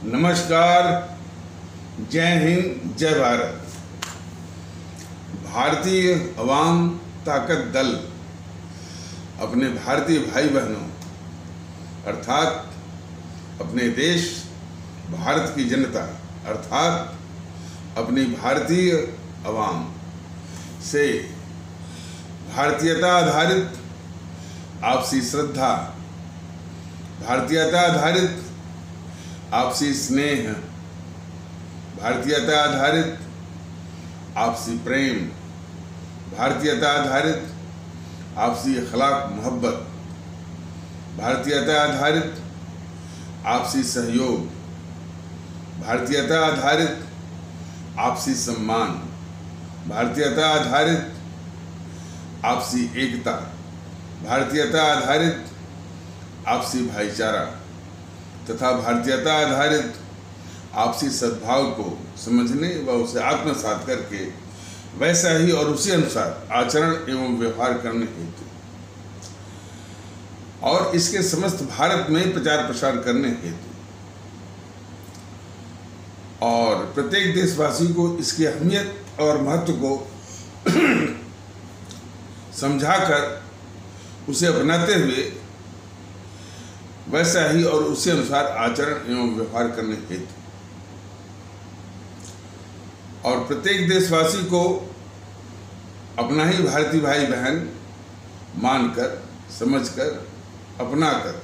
नमस्कार, जय हिंद, जय भारत। भारतीय अवाम ताकत दल अपने भारतीय भाई बहनों अर्थात अपने देश भारत की जनता अर्थात अपनी भारतीय अवाम से भारतीयता आधारित आपसी श्रद्धा, भारतीयता आधारित आपसी स्नेह, भारतीयता आधारित आपसी प्रेम, भारतीयता आधारित आपसी अखलाक मोहब्बत, भारतीयता आधारित आपसी सहयोग, भारतीयता आधारित आपसी सम्मान, भारतीयता आधारित आपसी एकता, भारतीयता आधारित आपसी भाईचारा तथा भारतीयता आधारित आपसी सद्भाव को समझने व उसे आत्मसात करके वैसा ही और उसी अनुसार आचरण एवं व्यवहार करने हेतु और इसके समस्त भारत में प्रचार प्रसार करने हेतु और प्रत्येक देशवासी को इसकी अहमियत और महत्व को समझाकर उसे अपनाते हुए वैसा ही और उसी अनुसार आचरण एवं व्यवहार करने हेतु और प्रत्येक देशवासी को अपना ही भारतीय भाई बहन मानकर, समझकर, अपनाकर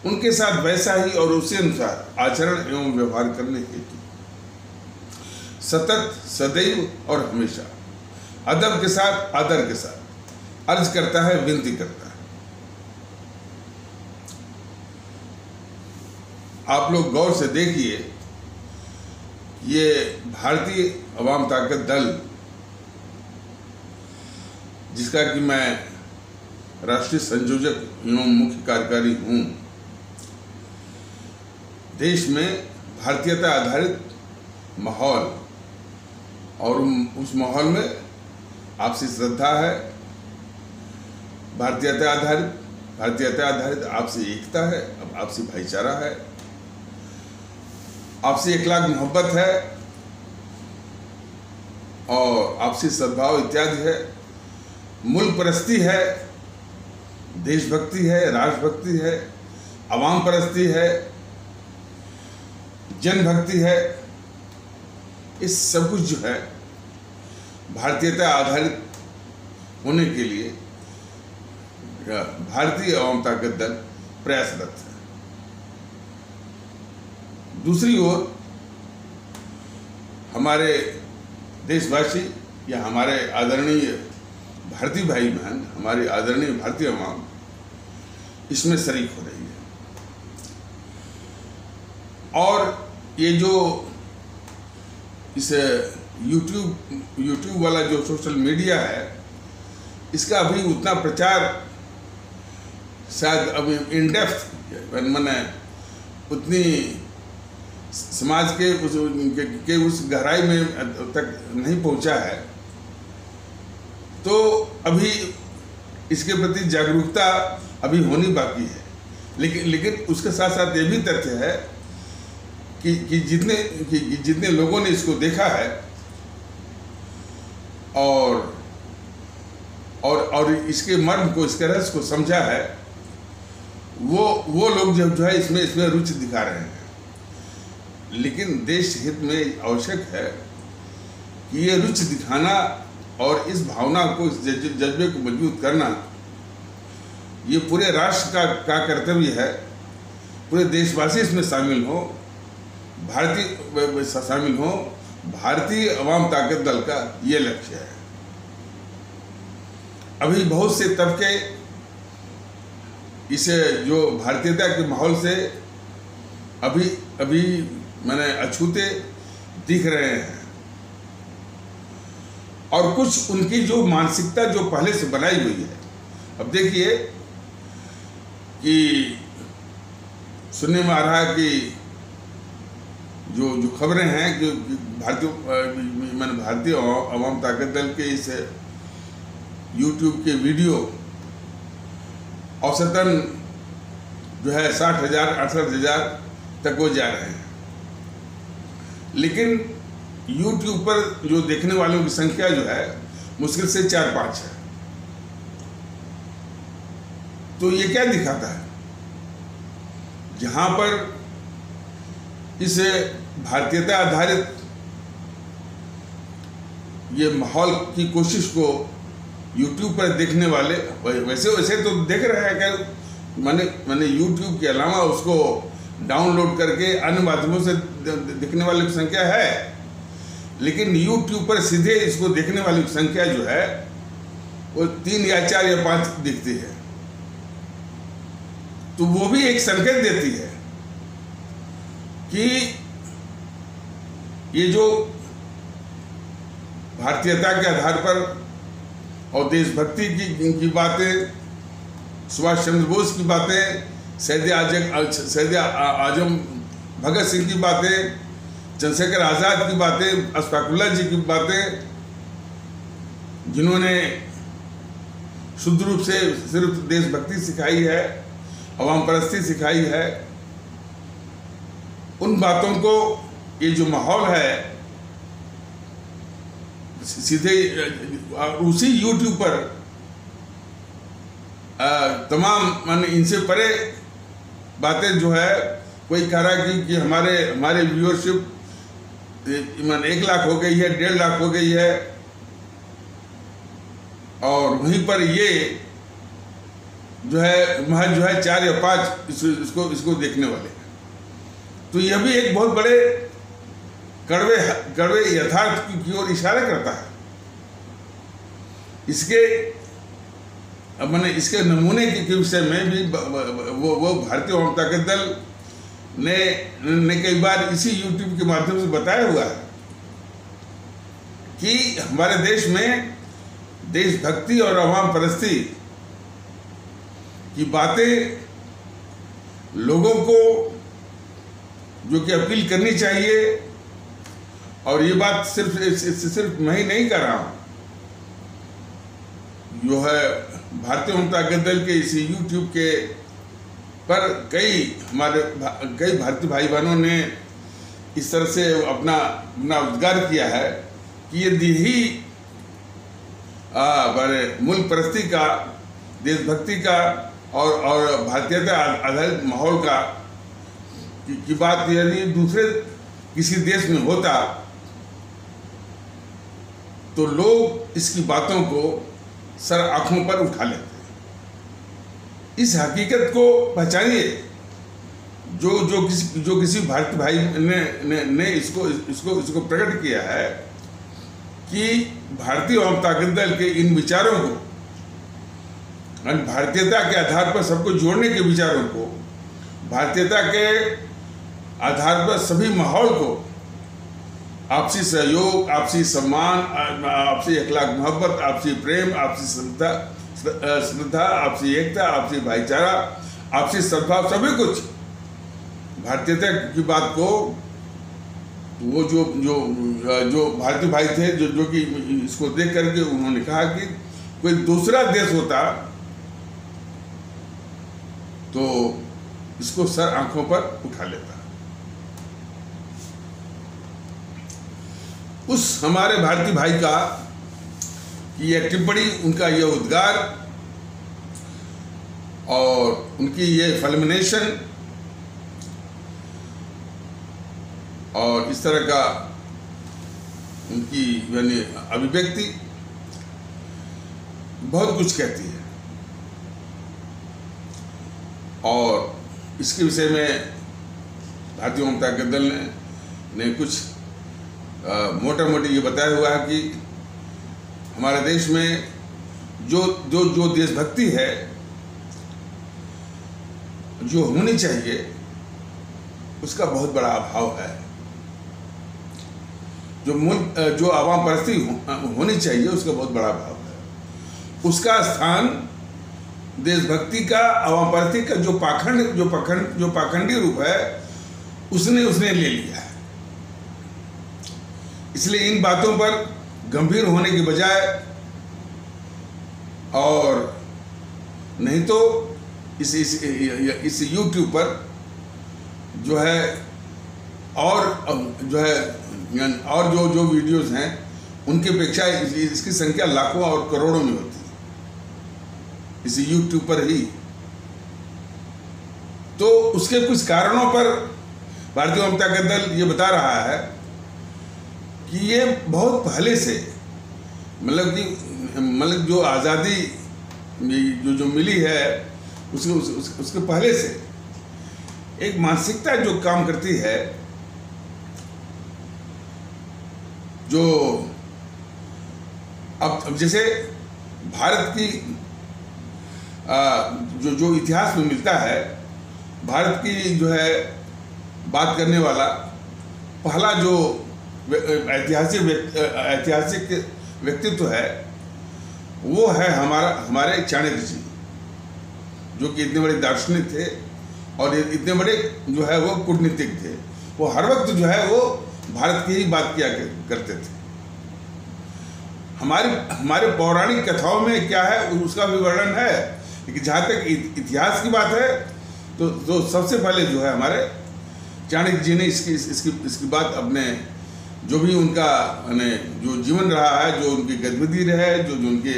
उनके साथ वैसा ही और उसी अनुसार आचरण एवं व्यवहार करने हेतु सतत, सदैव और हमेशा अदब के साथ, आदर के साथ अर्ज करता है, विनती करता है। आप लोग गौर से देखिए, ये भारतीय अवाम ताकत दल जिसका कि मैं राष्ट्रीय संयोजक एवं मुख्य कार्यकारी हूँ, देश में भारतीयता आधारित माहौल और उस माहौल में आपसी श्रद्धा है, भारतीयता आधारित आपसी एकता है, आपसी भाईचारा है, आपसी अखलाक मोहब्बत है और आपसी सद्भाव इत्यादि है, मुल्क परस्ती है, देशभक्ति है, राष्ट्रभक्ति है, अवाम परस्ती है, जनभक्ति है। इस सब कुछ जो है भारतीयता आधारित होने के लिए भारतीय अवाम ताकत दल प्रयासरत है। दूसरी ओर हमारे देशवासी या हमारे आदरणीय भारतीय भाई बहन, हमारी आदरणीय भारतीय अवाम इसमें शरीक हो रही है और ये जो इस यूट्यूब वाला जो सोशल मीडिया है, इसका अभी उतना प्रचार शायद अभी इन डेप्थ मैंने उतनी समाज के उस गहराई में तक नहीं पहुंचा है, तो अभी इसके प्रति जागरूकता अभी होनी बाकी है। लेकिन उसके साथ साथ ये भी तथ्य है कि जितने लोगों ने इसको देखा है और इसके मर्म को, इसके रहस्य को समझा है, वो लोग जो है इसमें रुचि दिखा रहे हैं। लेकिन देश हित में आवश्यक है कि ये रुचि दिखाना और इस भावना को, इस जज्बे को मजबूत करना ये पूरे राष्ट्र का कर्तव्य है। पूरे देशवासी इसमें शामिल हो, भारतीय अवाम ताकत दल का ये लक्ष्य है। अभी बहुत से तबके इसे जो भारतीयता के माहौल से अभी मैंने अछूते दिख रहे हैं और कुछ उनकी जो मानसिकता जो पहले से बनाई हुई है। अब देखिए कि सुनने में आ रहा है कि जो खबरें हैं कि भारतीय अवाम ताकत दल के इस यूट्यूब के वीडियो औसतन जो है 60,000 68,000 तक वो जा रहे हैं। लेकिन YouTube पर जो देखने वालों की संख्या जो है मुश्किल से 4-5 है। तो ये क्या दिखाता है? जहां पर इस भारतीयता आधारित ये माहौल की कोशिश को YouTube पर देखने वाले वैसे तो देख रहे हैं कि मैंने YouTube के अलावा उसको डाउनलोड करके अन्य माध्यमों से देखने वालों की संख्या है, लेकिन YouTube पर सीधे इसको देखने वालों की संख्या जो है वो 3 या 4 या 5 दिखती है। तो वो भी एक संकेत देती है कि ये जो भारतीयता के आधार पर और देशभक्ति की बातें, सुभाष चंद्र बोस की बातें, शहीद आजम भगत सिंह की बातें, चंद्रशेखर आज़ाद की बातें, अशफाकुल्लाह जी की बातें, जिन्होंने शुद्ध रूप से सिर्फ देशभक्ति सिखाई है, अवाम परस्ती सिखाई है, उन बातों को ये जो माहौल है सीधे उसी YouTube पर तमाम माने इनसे परे बातें जो है, कोई कह रहा कि हमारे व्यूअरशिप 1 लाख हो गई है, 1.5 लाख हो गई है, और वहीं पर ये जो है 4 या 5 इसको देखने वाले हैं। तो यह भी एक बहुत बड़े कड़वे यथार्थ की ओर इशारा करता है। इसके नमूने के विषय में भी वो भारतीय जनता के दल ने कई बार इसी YouTube के माध्यम से बताया हुआ है कि हमारे देश में देशभक्ति और अवाम परस्ती की बातें लोगों को जो कि अपील करनी चाहिए, और ये बात सिर्फ मैं ही नहीं कर रहा हूँ, जो है भारतीय जनता दल के इस YouTube के पर कई भारतीय भाई बहनों ने इस तरह से अपना उद्गार किया है कि यदि ही मुल्क परस्ती का, देशभक्ति का और भारतीयता आधारित माहौल का की बात यदि दूसरे किसी देश में होता तो लोग इसकी बातों को सर आंखों पर उठा लेते। इस हकीकत को पहचानिए जो किसी भारतीय भाई ने इसको प्रकट किया है कि भारतीय जनता दल के इन विचारों को, भारतीयता के आधार पर सबको जोड़ने के विचारों को, भारतीयता के आधार पर सभी माहौल को, आपसी सहयोग, आपसी सम्मान, आपसी अखलाक मोहब्बत, आपसी प्रेम, आपसी श्रद्धा, आपसी एकता, आपसी भाईचारा, आपसी सद्भाव, सभी कुछ भारतीयता की बात को वो जो भारतीय भाई थे जो कि इसको देख करके उन्होंने कहा कि कोई दूसरा देश होता तो इसको सर आंखों पर उठा लेता। उस हमारे भारतीय भाई का कि यह टिप्पणी, उनका यह उद्गार और उनकी ये फल्मिनेशन और इस तरह का उनकी यानी अभिव्यक्ति बहुत कुछ कहती है। और इसके विषय में भारतीय जनता दल ने कुछ मोटा मोटी ये बताया हुआ है कि हमारे देश में जो देशभक्ति है जो होनी चाहिए उसका बहुत बड़ा अभाव है। जो आवाम परस्ती होनी चाहिए उसका बहुत बड़ा अभाव है। उसका स्थान देशभक्ति का, आवाम परस्ती का जो पाखंडी रूप है उसने ले लिया है। इसलिए इन बातों पर गंभीर होने के बजाय, और नहीं तो इस YouTube पर जो है और जो है और जो वीडियोस हैं उनकी अपेक्षा इसकी संख्या लाखों और करोड़ों में होती है इस यूट्यूब पर ही। तो उसके कुछ कारणों पर भारतीय जनता दल ये बता रहा है कि ये बहुत पहले से मतलब जो आज़ादी जो मिली है उसके पहले से एक मानसिकता जो काम करती है, जो अब जैसे भारत की जो इतिहास में मिलता है, भारत की जो है बात करने वाला पहला जो ऐतिहासिक व्यक्तित्व है वो है हमारे चाणक्य जी, जो कि इतने बड़े दार्शनिक थे और इतने बड़े जो है वो कूटनीतिक थे। वो हर वक्त जो है वो भारत की ही बात किया करते थे। हमारे पौराणिक कथाओं में क्या है उसका भी वर्णन है, लेकिन जहाँ तक इतिहास की बात है तो सबसे पहले जो है हमारे चाणक्य जी ने इसकी बात अपने जो भी उनका जो जीवन रहा है, जो उनकी गतिविधि रहे, जो उनके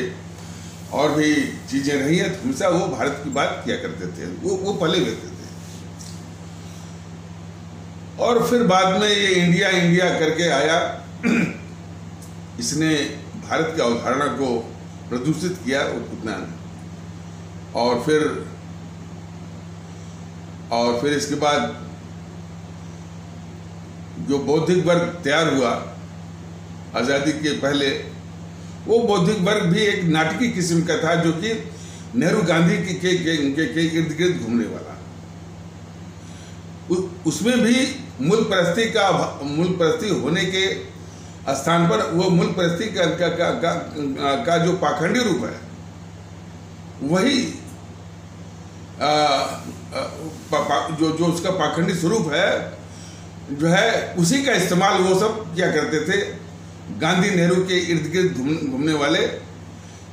और भी चीज़ें रही हैं, हमेशा वो भारत की बात किया करते थे। वो पहले व्यक्ति थे। और फिर बाद में ये इंडिया करके आया, इसने भारत की अवधारणा को प्रदूषित किया उतना ने। और फिर इसके बाद जो बौद्धिक वर्ग तैयार हुआ आज़ादी के पहले, वो बौद्धिक वर्ग भी एक नाटकीय किस्म का था, जो कि नेहरू गांधी के इर्द गिर्द घूमने वाला। उसमें भी मुल्क परस्ती होने के स्थान पर वो मुल्क परस्ती का जो पाखंडी रूप है, वही जो उसका पाखंडी स्वरूप है जो है, उसी का इस्तेमाल वो सब क्या करते थे, गांधी नेहरू के इर्द गिर्द घूमने वाले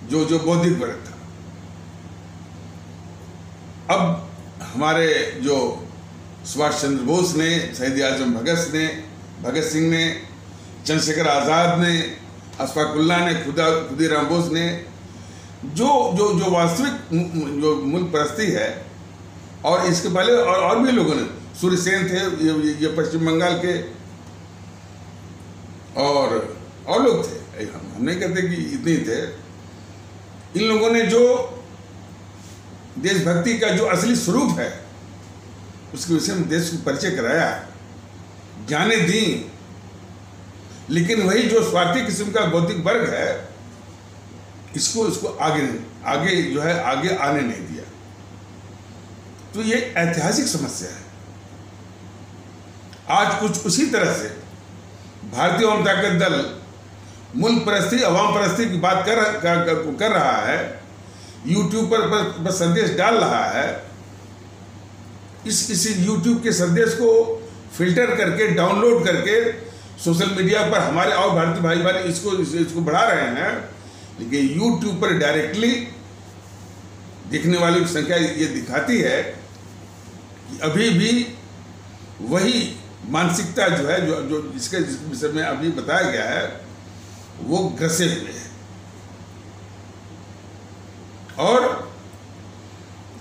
जो बौद्धिक वर्ग था। अब हमारे जो सुभाष चंद्र बोस ने, शहीद आजम भगत सिंह ने, चंद्रशेखर आज़ाद ने, अशफाक उल्लाह ने, खुदीराम बोस ने, जो वास्तविक जो मुल्क परस्ती है, और इसके पहले और भी लोगों ने, सूर्य सेन थे ये पश्चिम बंगाल के, और लोग थे, हम नहीं कहते कि इतने थे। इन लोगों ने जो देशभक्ति का जो असली स्वरूप है उसके विषय में देश को परिचय कराया, जाने दी, लेकिन वही जो स्वार्थी किस्म का बौद्धिक वर्ग है इसको आगे जो है आगे आने नहीं दिया। तो ये ऐतिहासिक समस्या है। आज कुछ उसी तरह से भारतीय जनता दल मुल्क परस्ती, अवाम परस्ती की बात कर रहा है, यूट्यूब पर संदेश डाल रहा है। इस यूट्यूब के संदेश को फिल्टर करके, डाउनलोड करके सोशल मीडिया पर हमारे और भारतीय भाई इसको बढ़ा रहे हैं, लेकिन यूट्यूब पर डायरेक्टली देखने वालों की संख्या ये दिखाती है कि अभी भी वही मानसिकता जो है जो जिसके विषय में अभी बताया गया है वो ग्रसे हुए है। और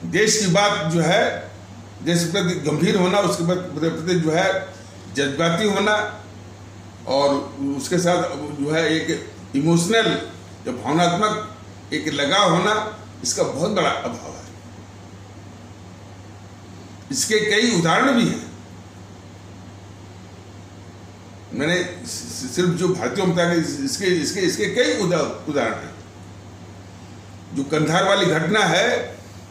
देश की बात जो है, देश के प्रति गंभीर होना, उसके प्रति जो है जज्बाती होना, और उसके साथ जो है एक इमोशनल, जो भावनात्मक एक लगाव होना, इसका बहुत बड़ा अभाव है। इसके कई उदाहरण भी हैं। मैंने सिर्फ जो भारतीय जनता के इसके कई उदाहरण हैं। जो कंधार वाली घटना है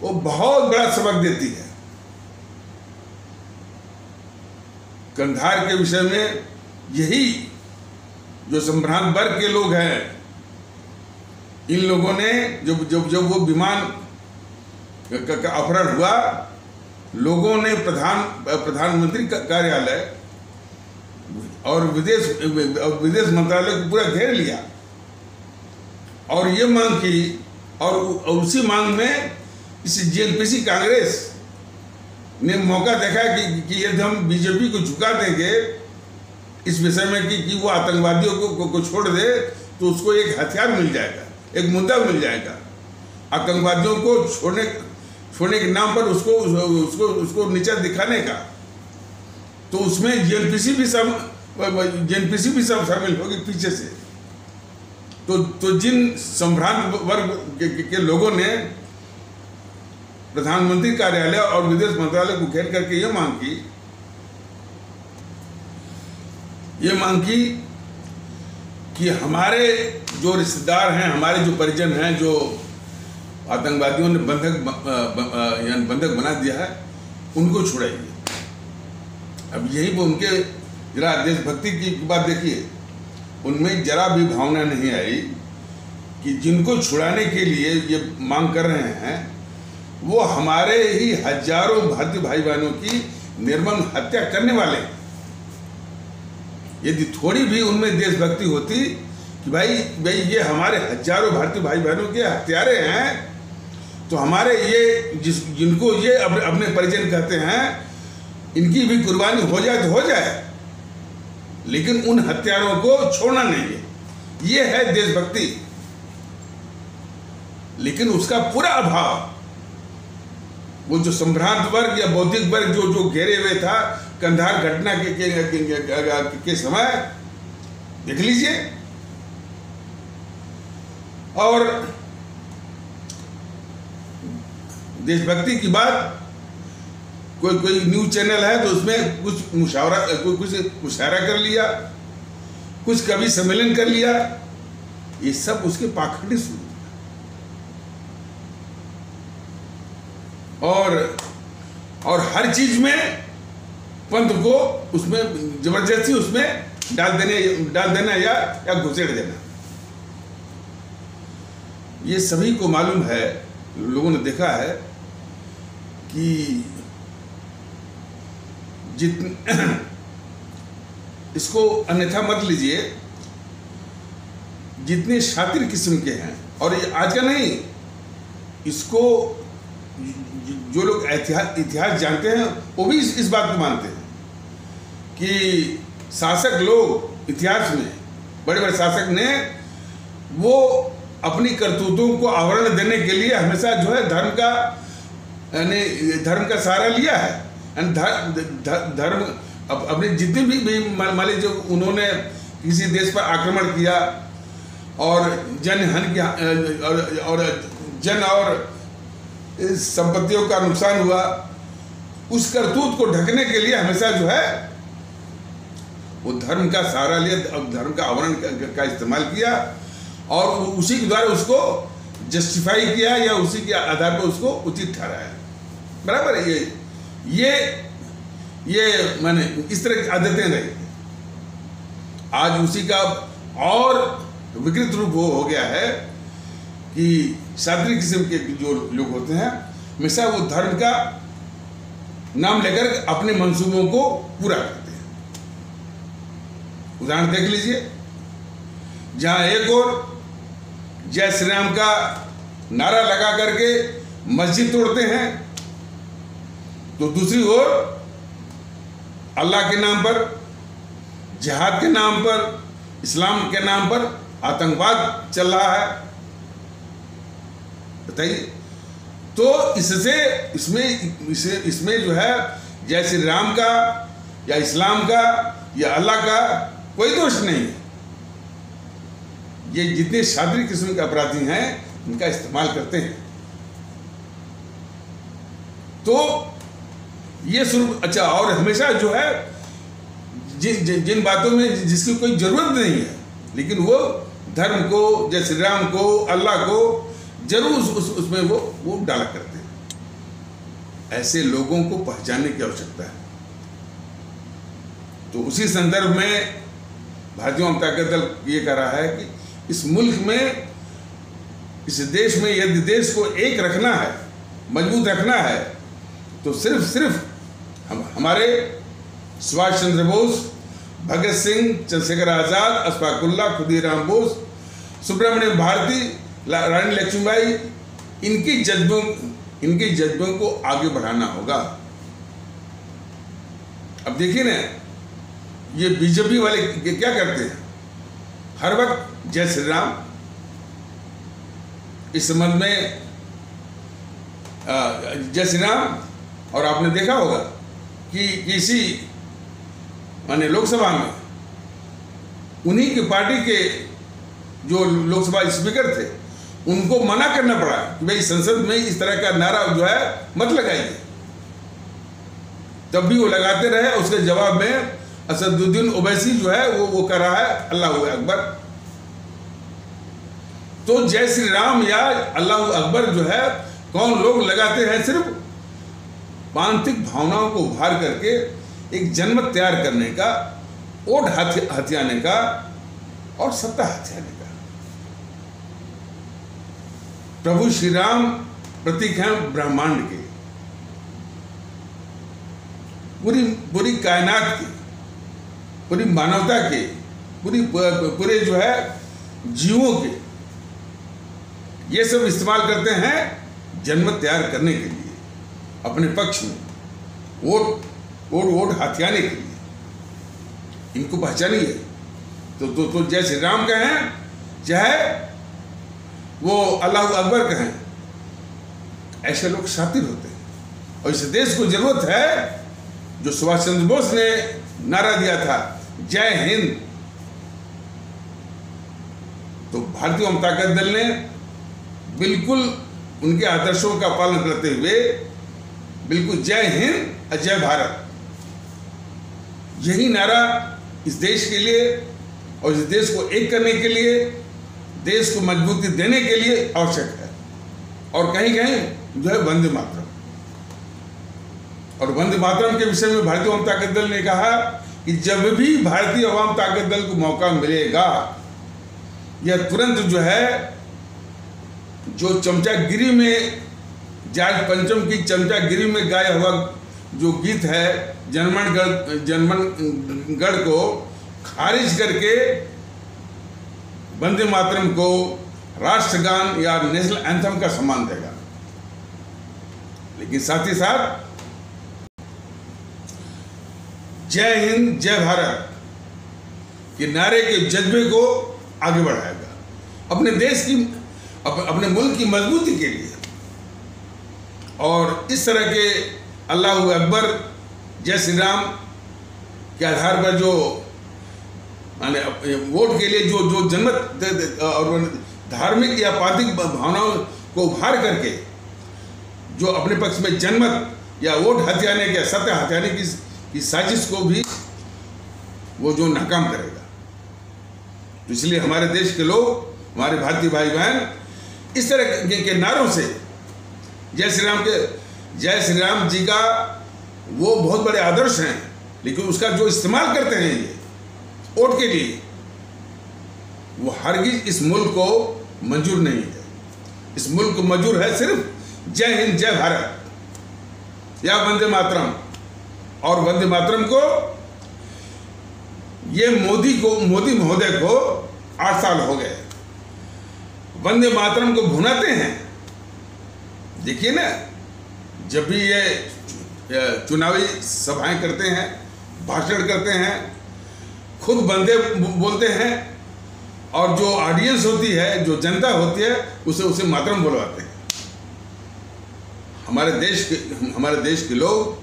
वो बहुत बड़ा सबक देती है। कंधार के विषय में यही जो संभ्रांत वर्ग के लोग हैं, इन लोगों ने जब वो विमान का अपहरण हुआ, लोगों ने प्रधानमंत्री कार्यालय और विदेश मंत्रालय को पूरा घेर लिया और ये मांग की, और उसी मांग में इस JNPC कांग्रेस ने मौका देखा कि यदि हम बीजेपी को झुका देंगे इस विषय में कि वो आतंकवादियों को छोड़ दे तो उसको एक हथियार मिल जाएगा, एक मुद्दा मिल जाएगा। आतंकवादियों को छोड़ने के नाम पर उसको नीचा दिखाने का, तो उसमें जेएनपीसी भी सब शामिल होगी पीछे से। तो जिन संभ्रांत वर्ग के लोगों ने प्रधानमंत्री कार्यालय और विदेश मंत्रालय को घेर करके ये मांग की कि हमारे जो रिश्तेदार हैं, हमारे जो परिजन हैं, जो आतंकवादियों ने बंधक बना दिया है, उनको छुड़ाइए। अब यही वो उनके जरा देशभक्ति की बात देखिए, उनमें जरा भी भावना नहीं आई कि जिनको छुड़ाने के लिए ये मांग कर रहे हैं वो हमारे ही हजारों भारतीय भाई बहनों की निर्मम हत्या करने वाले हैं। यदि थोड़ी भी उनमें देशभक्ति होती कि भाई ये हमारे हजारों भारतीय भाई बहनों के हत्यारे हैं, तो हमारे ये जिनको ये अपने परिजन कहते हैं, इनकी भी कुर्बानी हो जाए तो हो जाए, लेकिन उन हत्यारों को छोड़ना नहीं है। ये है देशभक्ति। लेकिन उसका पूरा अभाव वो जो संभ्रांत वर्ग या बौद्धिक वर्ग जो घेरे हुए था कंधार घटना के समय, देख लीजिए। और देशभक्ति की बात, कोई न्यूज चैनल है तो उसमें कुछ मुशायरा कर लिया, कुछ कवि सम्मेलन कर लिया, ये सब उसके पाखंडी शुरू। और हर चीज में पंथ को उसमें जबरदस्ती उसमें डाल देना या घुसेड़ देना। ये सभी को मालूम है, लोगों ने देखा है कि इसको अन्यथा मत लीजिए, जितने शातिर किस्म के हैं, और ये आज का नहीं, इसको जो लोग इतिहास जानते हैं वो भी इस बात को मानते हैं कि शासक लोग इतिहास में, बड़े बड़े शासक ने वो अपनी करतूतों को आवरण देने के लिए हमेशा जो है धर्म का सहारा लिया है। धर्म अपने जितने भी मान लीजिए उन्होंने किसी देश पर आक्रमण किया और जनहन की और जन और संपत्तियों का नुकसान हुआ, उस करतूत को ढकने के लिए हमेशा जो है वो धर्म का सहारा लिया, धर्म का आवरण का इस्तेमाल किया और उसी के द्वारा उसको जस्टिफाई किया या उसी के आधार पर उसको उचित ठहराया। बराबर है। ये मैंने इस तरह की आदतें रही। आज उसी का और विकृत रूप हो गया है कि शास्त्रीय किस्म के जो लोग होते हैं हमेशा वो धर्म का नाम लेकर अपने मंसूबों को पूरा करते हैं। उदाहरण देख लीजिए, जहां एक और जय श्री राम का नारा लगा करके मस्जिद तोड़ते हैं, तो दूसरी ओर अल्लाह के नाम पर, जिहाद के नाम पर, इस्लाम के नाम पर आतंकवाद चल रहा है। बताइए। तो इसमें जो है जय श्री राम का या इस्लाम का या अल्लाह का कोई दोष नहीं है। ये जितने शास्त्रीय किस्म के अपराधी हैं इनका इस्तेमाल करते हैं। तो ये शुरू अच्छा, और हमेशा जो है जिन बातों में जिसकी कोई जरूरत नहीं है, लेकिन वो धर्म को, जय श्री राम को, अल्लाह को जरूर उसमें वो डाला करते हैं। ऐसे लोगों को पहचानने की आवश्यकता है। तो उसी संदर्भ में भारतीय जनता दल ये कह रहा है कि इस मुल्क में, इस देश में यदि देश को एक रखना है, मजबूत रखना है, तो सिर्फ हमारे सुभाष चंद्र बोस, भगत सिंह, चंद्रशेखर आजाद, अशफाक उल्लाह, खुदीराम बोस, सुब्रमण्यम भारती, रानी लक्ष्मीबाई, इनके जज्बों को आगे बढ़ाना होगा। अब देखिए ना, ये बीजेपी वाले क्या करते हैं, हर वक्त जय श्री राम। इस संबंध में जय श्री राम, और आपने देखा होगा कि किसी माने लोकसभा में उन्हीं की पार्टी के जो लोकसभा स्पीकर थे उनको मना करना पड़ा कि भाई संसद में इस तरह का नारा जो है मत लगाइए। तब भी वो लगाते रहे। उसके जवाब में असदुद्दीन ओवैसी जो है वो कर रहा है अल्लाह अकबर। तो जय श्री राम या अल्लाह अकबर जो है कौन लोग लगाते हैं, सिर्फ पांतिक भावनाओं को उभार करके एक जनमत तैयार करने का, वोट हथियाने का और सत्ता हथियाने का। प्रभु श्री राम प्रतीक हैं ब्रह्मांड के, पूरी कायनात की, पूरी मानवता के, पूरे जो है जीवों के। ये सब इस्तेमाल करते हैं जनमत तैयार करने के लिए, अपने पक्ष में वोट हथियाने के लिए। इनको पहचानिए। तो जय श्री राम कहें चाहे वो अल्लाह अकबर कहें, ऐसे लोग शातिर होते हैं। और इस देश को जरूरत है, जो सुभाष चंद्र बोस ने नारा दिया था जय हिंद, तो भारतीय जनता दल ने बिल्कुल उनके आदर्शों का पालन करते हुए बिल्कुल जय हिंद और जय भारत, यही नारा इस देश के लिए और इस देश को एक करने के लिए, देश को मजबूती देने के लिए आवश्यक है। और कहीं कहीं जो है वंदे मातरम, और वंदे मातरम के विषय में भारतीय अवाम ताकत दल ने कहा कि जब भी भारतीय अवाम ताकत दल को मौका मिलेगा, यह तुरंत जो है जो चमचागिरी में, जॉर्ज पंचम की चमचागिरी में गाया हुआ जो गीत है जनगण गण को खारिज करके वंदे मातरम को राष्ट्रगान या नेशनल एंथम का सम्मान देगा। लेकिन साथ ही साथ जय हिंद जय भारत के नारे के जज्बे को आगे बढ़ाएगा अपने देश की, अपने मुल्क की मजबूती के लिए। और इस तरह के अल्लाह अकबर जय श्री राम के आधार पर जो माने वोट के लिए जो जनमत और धार्मिक या पार्थिक भावनाओं को उभार करके जो अपने पक्ष में जनमत या वोट हथियाने के, सत्ता हथियाने की साजिश को भी वो जो नाकाम करेगा। तो इसलिए हमारे देश के लोग, हमारे भारतीय भाई बहन इस तरह के नारों से जय श्री राम जी का वो बहुत बड़े आदर्श हैं, लेकिन उसका जो इस्तेमाल करते हैं ये वोट के लिए, वो हरगिज इस मुल्क को मंजूर नहीं है। इस मुल्क को मंजूर है सिर्फ जय हिंद जय भारत या वंदे मातरम। और वंदे मातरम को ये मोदी महोदय को 8 साल हो गए वंदे मातरम को भुनाते हैं। देखिए ना, जब भी ये चुनावी सभाएं करते हैं, भाषण करते हैं, खुद बंदे बोलते हैं, और जो ऑडियंस होती है, जो जनता होती है, उसे मातरम बुलवाते हैं। हमारे देश के लोग,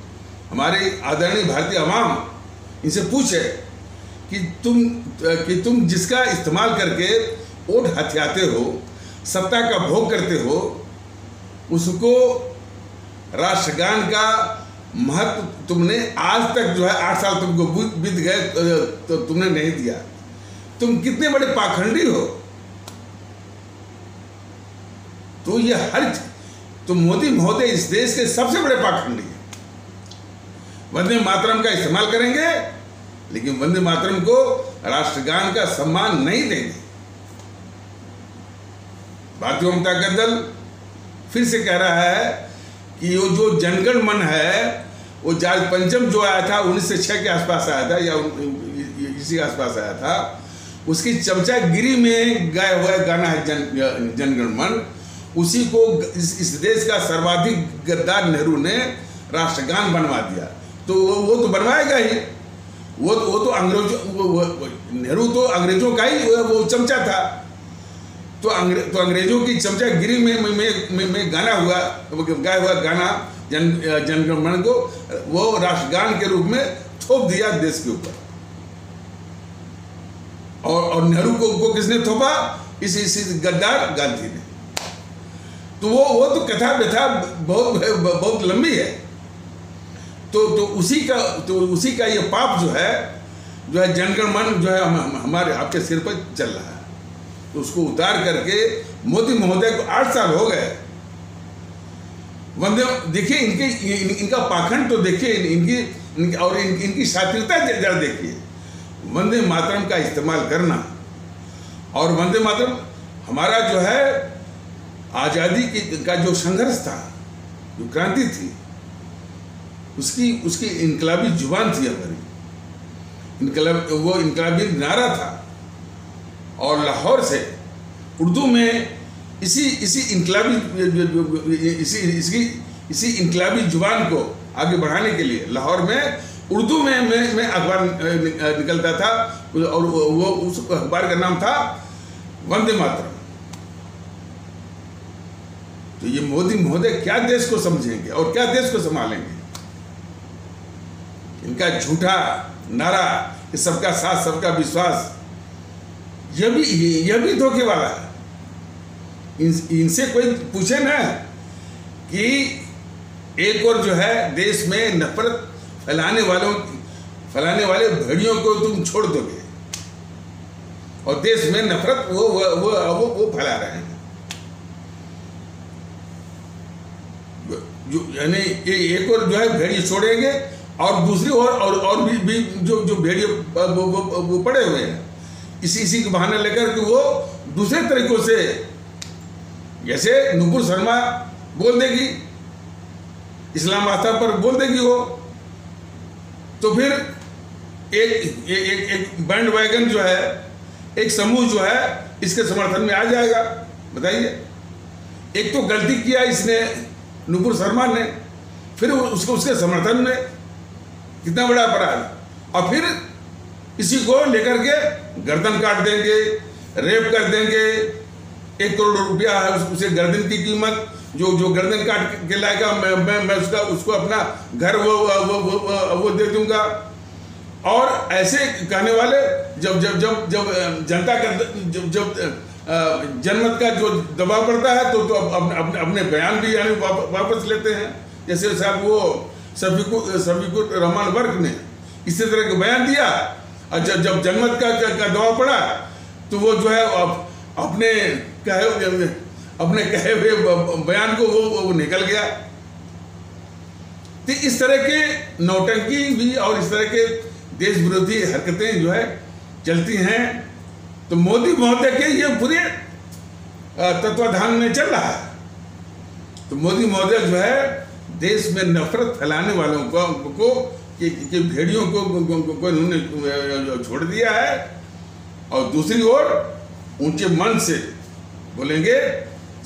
हमारे आदरणीय भारतीय अवाम, इनसे पूछे कि तुम जिसका इस्तेमाल करके वोट हथियाते हो, सत्ता का भोग करते हो, उसको राष्ट्रगान का महत्व तुमने आज तक जो है 8 साल तुमको बीत गए तो तुमने नहीं दिया। तुम कितने बड़े पाखंडी हो। तो ये तो मोदी महोदय इस देश के सबसे बड़े पाखंडी हैं। वंदे मातरम का इस्तेमाल करेंगे, लेकिन वंदे मातरम को राष्ट्रगान का सम्मान नहीं देंगे। भारतीय जनता दल फिर से कह रहा है कि वो जो जनगण मन है, वो जॉर्ज पंचम जो आया था 1906 के आसपास आया था, या इसी आसपास आया था, उसकी चमचागिरी में गाया हुआ गाना है जनगण मन। उसी को इस देश का सर्वाधिक गद्दार नेहरू ने राष्ट्रगान बनवा दिया। तो वो तो बनवाएगा ही, वो तो अंग्रेजों, नेहरू तो अंग्रेजों का ही वो चमचा था। तो अंग्रेजों की चमचागिरी में गाया हुआ गाना जनगण मन को वो राष्ट्रगान के रूप में थोप दिया देश के ऊपर। और नेहरू को किसने थोपा? इस गद्दार गांधी ने। तो वो तो कथा व्यथा बहुत लंबी है। तो उसी का ये पाप जो है जनगण मन जो है हमारे आपके सिर पर चल रहा है। तो उसको उतार करके मोदी महोदय को 8 साल हो गए। वंदे देखिए इनका पाखंड तो देखिए, इनकी शातिरता जरा देखिए। वंदे मातरम का इस्तेमाल करना, और वंदे मातरम हमारा जो है आज़ादी का जो संघर्ष था, जो क्रांति थी, उसकी इनकलाबी जुबान थी हमारी, वो इनकलाबी नारा था। और लाहौर से उर्दू में इसी इनकलाबी जुबान को आगे बढ़ाने के लिए लाहौर में उर्दू में अखबार निकलता था, और वो उस अखबार का नाम था वंदे मातरम। तो ये मोदी महोदय क्या देश को समझेंगे और क्या देश को संभालेंगे? इनका झूठा नारा कि सबका साथ सबका विश्वास, यह भी धोखे वाला है। इनसे कोई पूछे ना कि एक और जो है देश में नफरत फैलाने वाले भेड़ियों को तुम छोड़ दोगे, और देश में नफरत वो फैला रहे हैं। यानी एक और जो है भेड़िए छोड़ेंगे, और दूसरी और भी जो भेड़िए वो पड़े हुए हैं, इसी के बहाने लेकर कि वो दूसरे तरीकों से, जैसे नुपुर शर्मा बोल देगी, इस्लाम आस्था पर बोल देगी वो, तो फिर एक बैंड वैगन जो है, एक समूह जो है इसके समर्थन में आ जाएगा। बताइए, एक तो गलती किया इसने नुपुर शर्मा ने, फिर उसके समर्थन में कितना बड़ा अपराध, और फिर इसी को लेकर के गर्दन काट देंगे, रेप कर देंगे। 1 करोड़ रुपया है उसे गर्दन की कीमत, जो गर्दन काट के लाएगा मैं उसको अपना घर वो दे दूंगा। और ऐसे कहने वाले जब जनता का जब जनमत का जो दबाव पड़ता है तो अपने बयान भी यानी वापस लेते हैं। जैसे साहब वो शफीकुर रहमान वर्क ने इसी तरह का बयान दिया, और जब जनमत का दबाव पड़ा तो वो जो है अपने कहे हुए बयान को वो निकल गया। तो इस तरह के नौटंकी भी और इस तरह के देश विरोधी हरकतें जो है चलती हैं। तो मोदी महोदय के ये पूरे तत्वाधान में चल रहा है। तो मोदी महोदय जो है देश में नफरत फैलाने वालों को कि भेड़ियों को इन्होंने छोड़ दिया है, और दूसरी ओर ऊंचे मन से बोलेंगे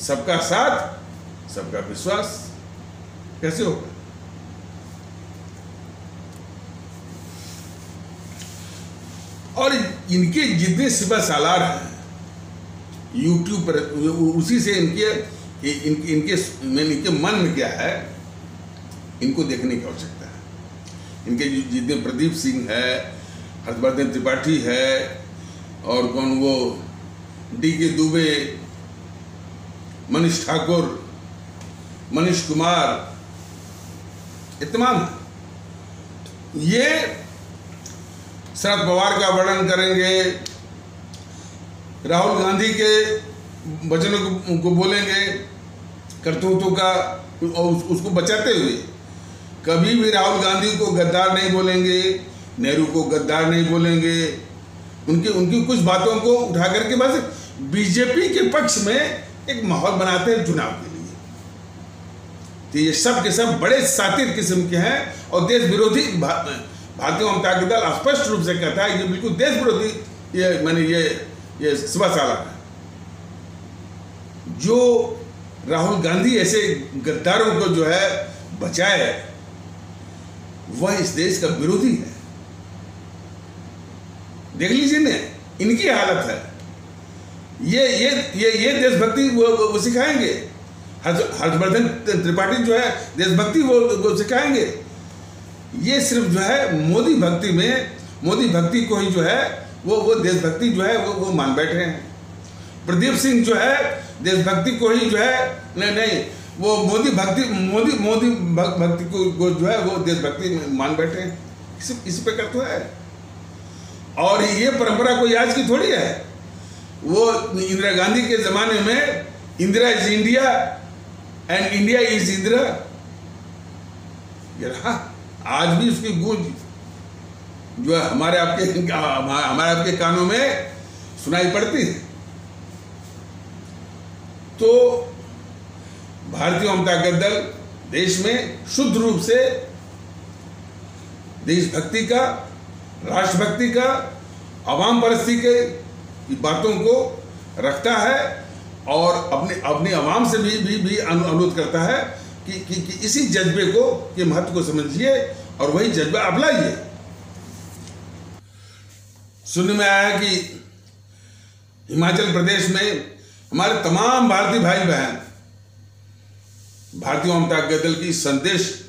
सबका साथ सबका विश्वास। कैसे होगा? और इनके जितने सिपा सालार हैं यूट्यूब पर, उसी से इनके मन में क्या है इनको देखने की आवश्यकता है। इनके जितने प्रदीप सिंह है, हर्षवर्धन त्रिपाठी है, और कौन वो डी.के. दुबे, मनीष ठाकुर, मनीष कुमार, ये तमाम ये शरद पवार का वर्णन करेंगे, राहुल गांधी के वचनों को बोलेंगे, करतूतों का, और उसको बचाते हुए कभी भी राहुल गांधी को गद्दार नहीं बोलेंगे, नेहरू को गद्दार नहीं बोलेंगे। उनकी कुछ बातों को उठा करके बस बीजेपी के पक्ष में एक माहौल बनाते हैं चुनाव के लिए। तो ये सब के सब बड़े सातिर किस्म के हैं, और देश विरोधी भारतीय जनता दल स्पष्ट रूप से कहता है ये बिल्कुल देश विरोधी ये सिपा सालार है। जो राहुल गांधी ऐसे गद्दारों को जो है बचाए, वह इस देश का विरोधी है। देख लीजिए ना, इनकी हालत है। ये देशभक्ति वो सिखाएंगे। हर्षवर्धन त्रिपाठी जो है देशभक्ति वो सिखाएंगे। ये सिर्फ जो है मोदी भक्ति को ही जो है वो देशभक्ति जो है वो मान बैठे हैं। प्रदीप सिंह जो है देशभक्ति को ही जो है नहीं वो मोदी भक्ति को जो है वो देशभक्ति मान बैठे हैं। इसी पे करते है। और ये परंपरा कोई आज की थोड़ी है। वो इंदिरा गांधी के जमाने में Indira is India and India is Indira, ये रहा। आज भी उसकी गूंज जो है हमारे आपके कानों में सुनाई पड़ती है। तो भारतीय जनता दल देश में शुद्ध रूप से देशभक्ति का, राष्ट्रभक्ति का, आवाम परस्ती की बातों को रखता है और अपने आवाम से भी अनुरोध करता है कि इसी जज्बे को के महत्व को समझिए और वही जज्बा अपनाइए। सुनने में आया कि हिमाचल प्रदेश में हमारे तमाम भारतीय भाई बहन भारतीय जनता दल की संदेश,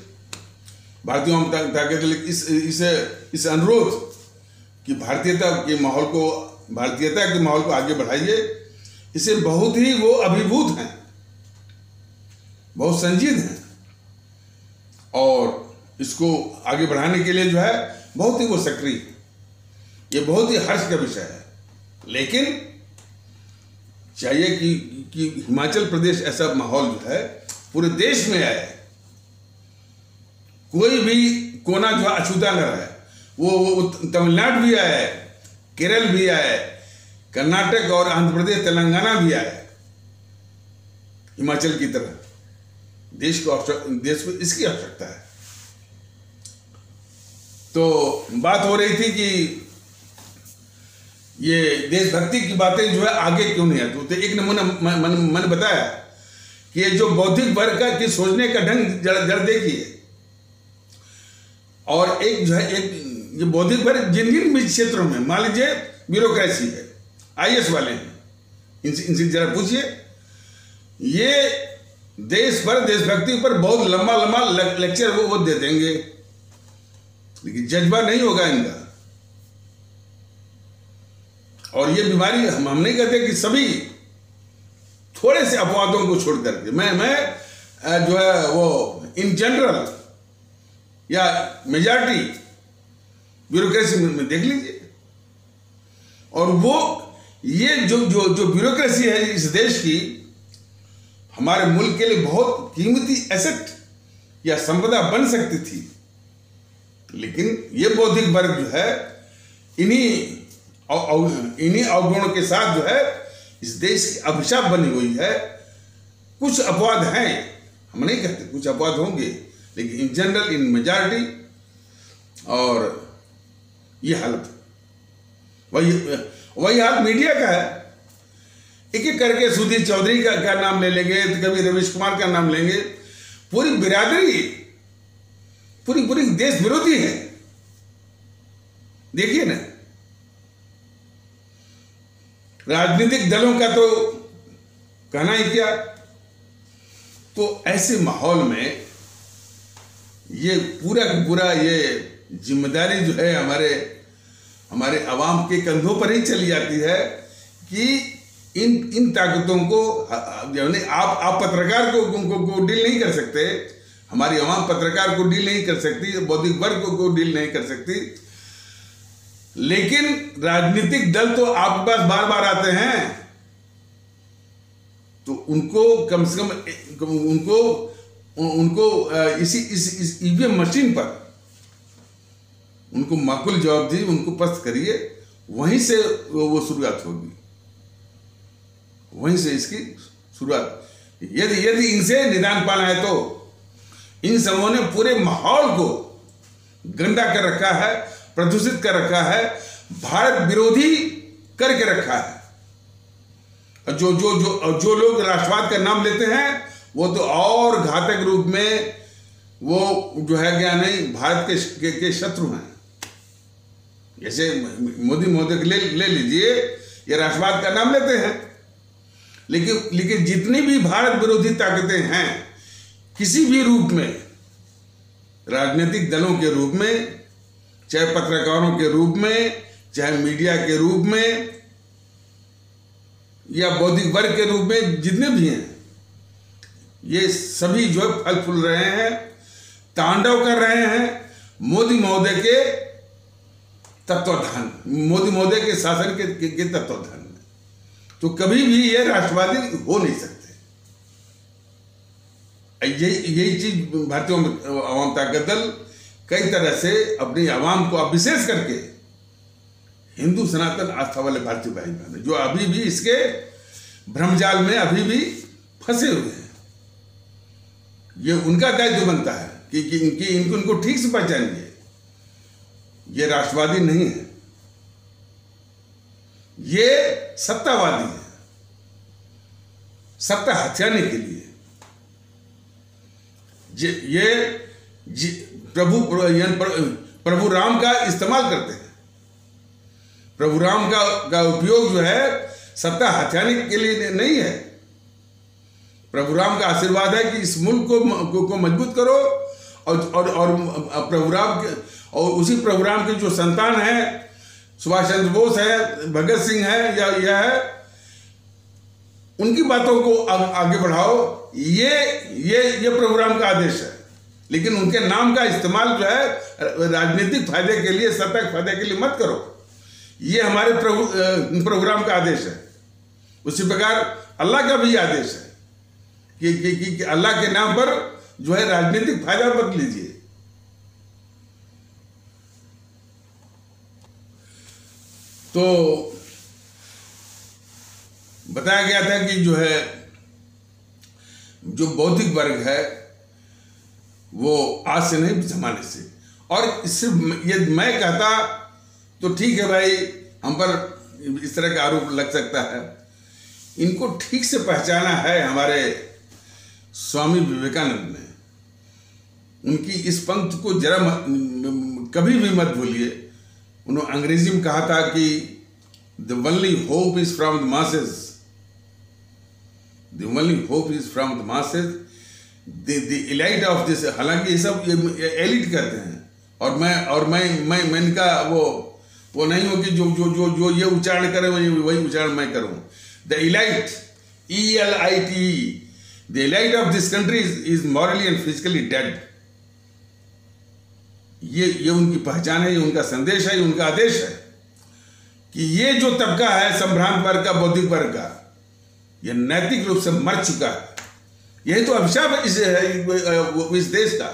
भारतीय जनता दल इस अनुरोध कि भारतीयता के माहौल को आगे बढ़ाइए, इसे बहुत ही वो अभिभूत हैं, बहुत संजीद हैं और इसको आगे बढ़ाने के लिए जो है बहुत ही वो सक्रिय। ये बहुत ही हर्ष का विषय है। लेकिन चाहिए कि हिमाचल प्रदेश ऐसा माहौल जो है पूरे देश में आए, कोई भी कोना जो अछूता न रहे। वो तमिलनाडु भी आए, केरल भी आए, कर्नाटक और आंध्र प्रदेश, तेलंगाना भी आए हिमाचल की तरह। देश को इसकी आवश्यकता है। तो बात हो रही थी कि ये देशभक्ति की बातें जो है आगे क्यों नहीं आती। तो एक नमूना मैंने बताया कि ये जो बौद्धिक वर्ग का कि सोचने का ढंग जरा देखिए, और एक जो है ये बौद्धिक वर्ग जिन भी क्षेत्रों में मान लीजिए ब्यूरोक्रेसी है, IAS वाले हैं, इनसे जरा पूछिए, ये देश पर देशभक्ति पर बहुत लंबा लेक्चर वो दे देंगे, लेकिन जज्बा नहीं होगा इनका। और ये बीमारी हम नहीं कहते कि सभी थोड़े से अपवादों को छोड़ करके मैं जो है वो इन जनरल या मेजॉरिटी ब्यूरोक्रेसी में देख लीजिए। और वो ये जो ब्यूरोक्रेसी है इस देश की, हमारे मुल्क के लिए बहुत कीमती एसेट या संपदा बन सकती थी। लेकिन ये बौद्धिक वर्ग जो है इन्हीं अवगुणों के साथ जो है इस देश की अभिशाप बनी हुई है। कुछ अपवाद हैं, हम नहीं कहते, कुछ अपवाद होंगे, लेकिन इन जनरल, इन मेजॉरिटी, और ये हालत वही हाल मीडिया का है। एक एक करके सुधीर चौधरी का नाम ले लेंगे, तो कभी रवीश कुमार का नाम लेंगे। पूरी बिरादरी पूरी देश विरोधी है। देखिए ना, राजनीतिक दलों का तो कहना ही क्या। तो ऐसे माहौल में ये पूरा ये जिम्मेदारी जो है हमारे आवाम के कंधों पर ही चली जाती है कि इन ताकतों को आप पत्रकार को डील नहीं कर सकते, हमारी आवाम पत्रकार को डील नहीं कर सकती, बौद्धिक वर्ग को डील नहीं कर सकती। लेकिन राजनीतिक दल तो आपके पास बार बार आते हैं, तो उनको कम से कम उनको इस ईवीएम मशीन पर उनको माकूल जवाब दी, उनको पस्त करिए, वहीं से वो शुरुआत होगी, वहीं से इसकी शुरुआत। यदि इनसे निदान पाना है तो इन समूहों ने पूरे माहौल को गंदा कर रखा है, प्रदूषित कर रखा है, भारत विरोधी करके रखा है। जो लोग राष्ट्रवाद का नाम लेते हैं वो तो और घातक रूप में वो जो है क्या नहीं, भारत के शत्रु हैं। जैसे मोदी महोदय को ले लीजिए, ये राष्ट्रवाद का नाम लेते हैं, लेकिन जितनी भी भारत विरोधी ताकतें हैं किसी भी रूप में, राजनीतिक दलों के रूप में, चाहे पत्रकारों के रूप में, चाहे मीडिया के रूप में, या बौद्धिक वर्ग के रूप में, जितने भी हैं, ये सभी जो है फल फूल रहे हैं, तांडव कर रहे हैं मोदी महोदय के तत्वाधान, मोदी महोदय के शासन के तत्वाधान में। तो कभी भी ये राष्ट्रवादी हो नहीं सकते। यही चीज भारतीय आवाम ताकत दल कई तरह से अपनी आवाम को, अब विशेष करके हिंदू सनातन आस्था वाले भारतीय भाई बहन जो अभी भी इसके भ्रमजाल में अभी भी फंसे हुए हैं, ये उनका दायित्व बनता है कि इनको ठीक से पहचानिए। ये राष्ट्रवादी नहीं है, ये सत्तावादी है, सत्ता हथियाने के लिए ये प्रभु राम का इस्तेमाल करते हैं। प्रभु राम का उपयोग जो है सत्ता हथियाने के लिए नहीं है। प्रभु राम का आशीर्वाद है कि इस मुल्क को मजबूत करो, और प्रभु राम के, और उसी प्रभु राम के जो संतान है, सुभाष चंद्र बोस है, भगत सिंह है, या यह है, उनकी बातों को आगे बढ़ाओ। ये प्रभु राम का आदेश है। लेकिन उनके नाम का इस्तेमाल जो है राजनीतिक फायदे के लिए, सत्ता के फायदे के लिए मत करो। ये हमारे प्रभु राम का आदेश है। उसी प्रकार अल्लाह का भी आदेश है कि अल्लाह के नाम पर जो है राजनीतिक फायदा मत लीजिए। तो बताया गया था कि जो है जो बौद्धिक वर्ग है वो आज से नहीं, जमाने से। और सिर्फ ये मैं कहता तो ठीक है भाई, हम पर इस तरह का आरोप लग सकता है। इनको ठीक से पहचाना है हमारे स्वामी विवेकानंद ने। उनकी इस पंक्ति को जरा कभी भी मत भूलिए। उन्होंने अंग्रेजी में कहा था कि the only hope is from the masses, the only hope is from the masses, the elite of this. हालांकि ये सब एलिट कहते हैं, और मैं इनका वो नहीं हो कि जो ये उच्चारण करे वही उच्चारण मैं करूं। The elite, ELITE, the elite of this country is morally and physically dead. ये उनकी पहचान है, ये उनका संदेश है, ये उनका आदेश है कि ये जो तबका है संभ्रांत वर्ग का, बौद्धिक वर्ग का, ये नैतिक रूप से मर चुका है। यही तो अभिशाप है इस देश का,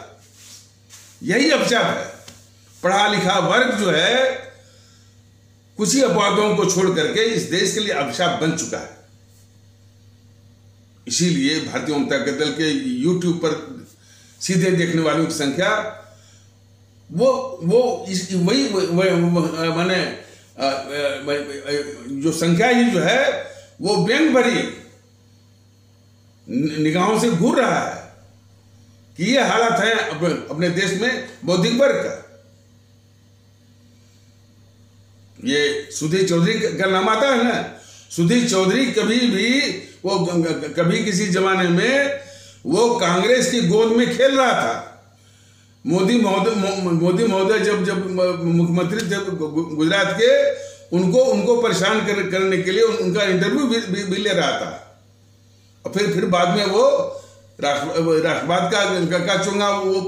यही अभिशाप है। पढ़ा लिखा वर्ग जो है कुछ ही अपवादों को छोड़ करके इस देश के लिए अभिशाप बन चुका है। इसीलिए भारतीय जनता दल के YouTube पर सीधे देखने वालों की संख्या वही माने जो संख्या ही जो है वो व्यंग भरी निगाहों से घूर रहा है कि ये हालत है अपने देश में बौद्धिक वर्ग का। ये सुधीर चौधरी का नाम आता है ना। सुधीर चौधरी कभी किसी जमाने में वो कांग्रेस की गोद में खेल रहा था। मोदी महोदय जब मुख्यमंत्री थे गुजरात के, उनको परेशान करने के लिए उनका इंटरव्यू भी ले रहा था। और फिर बाद में वो राष्ट्रवाद का चुंगा वो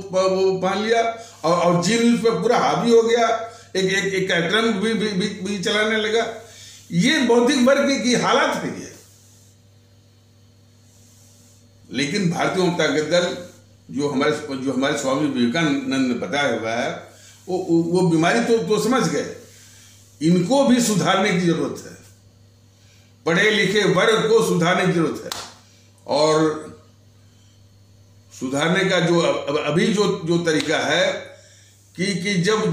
पहन लिया और जी न्यूज पे पूरा हावी हो गया, एक कार्यक्रम भी चलाने लगा। ये बौद्धिक वर्ग की हालत है ये। लेकिन भारतीय जनता दल जो हमारे स्वामी विवेकानंद ने बताया हुआ है वो बीमारी तो समझ गए। इनको भी सुधारने की जरूरत है, पढ़े लिखे वर्ग को सुधारने की जरूरत है। और सुधारने का जो अभी जो तरीका है कि जब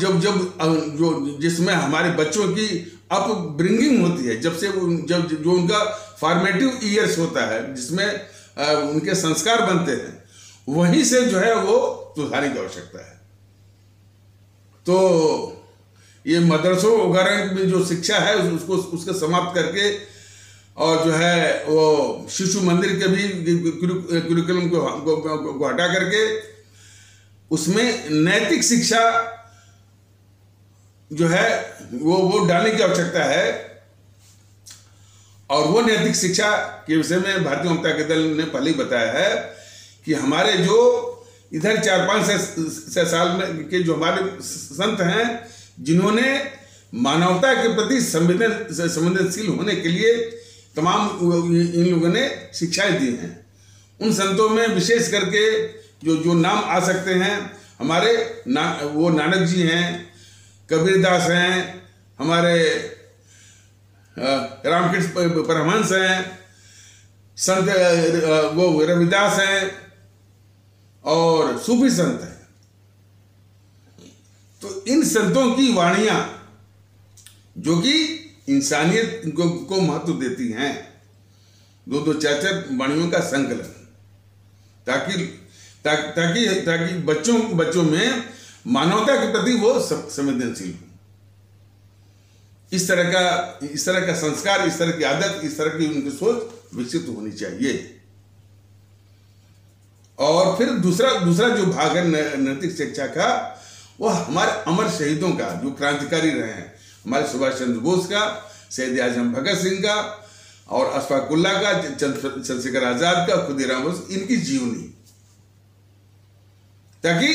जिसमें हमारे बच्चों की अपब्रिंगिंग होती है, जब जो उनका फॉर्मेटिव ईयर्स होता है, जिसमें उनके संस्कार बनते हैं, वहीं से जो है वो सुधारने की आवश्यकता है। तो ये मदरसों वगैरह में जो शिक्षा है उसको समाप्त करके और जो है वो शिशु मंदिर के भी करिकुलम को हटा करके उसमें नैतिक शिक्षा जो है वो डालने की आवश्यकता है। और वो नैतिक शिक्षा के विषय में भारतीय जनता के दल ने पहले ही बताया है कि हमारे जो इधर 4-5 साल में के जो हमारे संत हैं जिन्होंने मानवता के प्रति संवेदनशील होने के लिए तमाम इन लोगों ने शिक्षाएं दी हैं, उन संतों में विशेष करके जो नाम आ सकते हैं हमारे वो नानक जी हैं, कबीरदास हैं, हमारे रामकृष्ण परमहंस हैं, संत वो रविदास हैं और सूफी संत हैं। तो इन संतों की वाणियां जो कि इंसानियत को महत्व देती हैं, 2-4 वाणियों का संकलन, ताकि बच्चों में मानवता के प्रति वो संवेदनशील हो। इस तरह का संस्कार, इस तरह की आदत, इस तरह की उनकी सोच विकसित होनी चाहिए। और फिर दूसरा जो भाग है नैतिक शिक्षा का, वो हमारे अमर शहीदों का जो क्रांतिकारी रहे हैं, हमारे सुभाष चंद्र बोस का, शहीद आजम भगत सिंह का और अशफाक उल्लाह का, चंद्रशेखर आजाद का, खुदीराम बोस, इनकी जीवनी, ताकि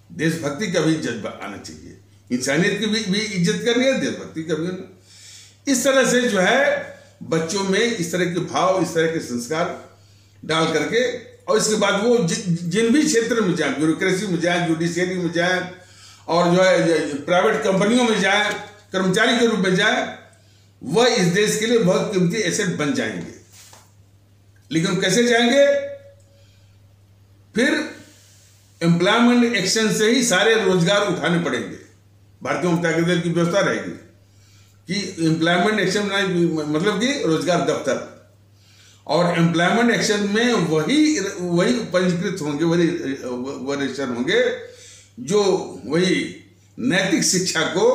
देशभक्ति का भी जज्बा आना चाहिए, इंसानियत की भी इज्जत करनी है, देशभक्ति का भी। इस तरह से जो है बच्चों में इस तरह के भाव, इस तरह के संस्कार डाल करके, और इसके बाद वो जिन भी क्षेत्र में जाए, ब्यूरोक्रेसी में जाए, जुडिशियरी में जाए और जो है प्राइवेट कंपनियों में जाए, कर्मचारी के रूप में जाए, वह इस देश के लिए बहुत कीमती एसेट बन जाएंगे। लेकिन कैसे जाएंगे? फिर एम्प्लॉयमेंट एक्शन से ही सारे रोजगार उठाने पड़ेंगे। भारतीय जनता दल की व्यवस्था रहेगी कि एम्प्लॉयमेंट एक्शन मतलब कि रोजगार दफ्तर, और एम्प्लॉयमेंट एक्शन में वही पंजीकृत होंगे, वही रजिस्टर होंगे जो वही नैतिक शिक्षा को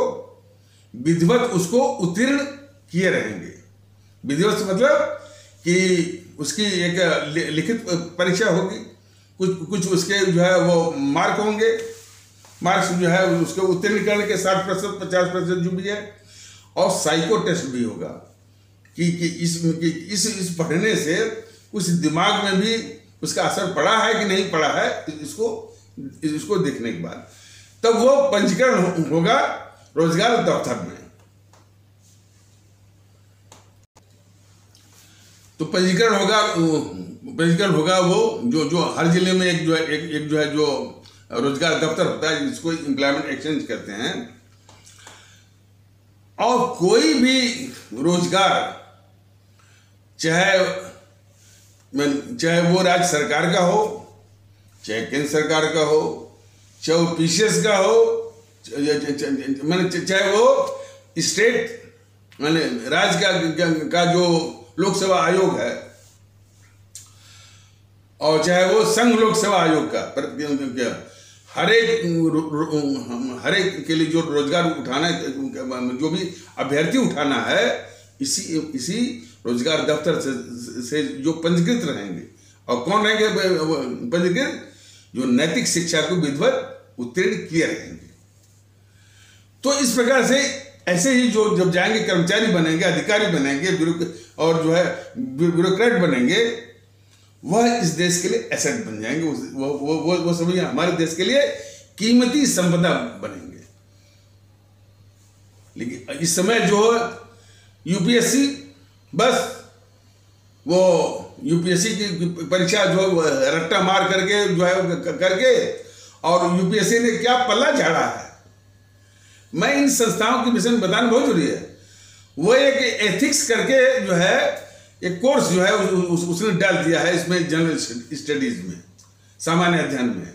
विधिवत उसको उत्तीर्ण किए रहेंगे। विधिवत मतलब कि उसकी एक लिखित परीक्षा होगी, कुछ उसके जो है वो मार्क होंगे, मार्क्स जो है उसको उत्तीर्ण करने के 60%, 50% जो भी है, और साइको टेस्ट भी होगा कि इस पढ़ने से उस दिमाग में भी उसका असर पड़ा है कि नहीं पड़ा है, इसको देखने के बाद तब वो पंजीकरण होगा रोजगार दफ्तर में। तो पंजीकरण होगा वो जो हर जिले में एक जो है जो रोजगार दफ्तर होता है, जिसको एम्प्लॉयमेंट एक्सचेंज कहते हैं। और कोई भी रोजगार, चाहे वो राज्य सरकार का हो, चाहे केंद्र सरकार का हो, चाहे वो पीसीएस का हो, चाहे वो स्टेट राज्य का जो लोक सेवा आयोग है, और चाहे वो संघ लोक सेवा आयोग का, हर एक के लिए जो रोजगार उठाना है, जो भी अभ्यर्थी उठाना है, इसी रोजगार दफ्तर से जो पंजीकृत रहेंगे। और कौन रहेंगे पंजीकृत? जो नैतिक शिक्षा को विधिवत उत्तीर्ण किए रहेंगे। तो इस प्रकार से ऐसे ही जो जब जाएंगे कर्मचारी बनेंगे, अधिकारी बनेंगे, और जो है ब्यूरोक्रेट बनेंगे, वह इस देश के लिए एसेट बन जाएंगे। वो सभी हमारे देश के लिए कीमती संपदा बनेंगे। लेकिन इस समय जो यूपीएससी, बस वो यूपीएससी की परीक्षा जो रट्टा मार करके जो है करके, और यूपीएससी ने क्या पल्ला झाड़ा है। मैं इन संस्थाओं के विषय में बताना बहुत जरूरी है। वो एक एथिक्स करके जो है एक कोर्स जो है उसने डाल दिया है इसमें, जनरल स्टडीज में, सामान्य अध्ययन में,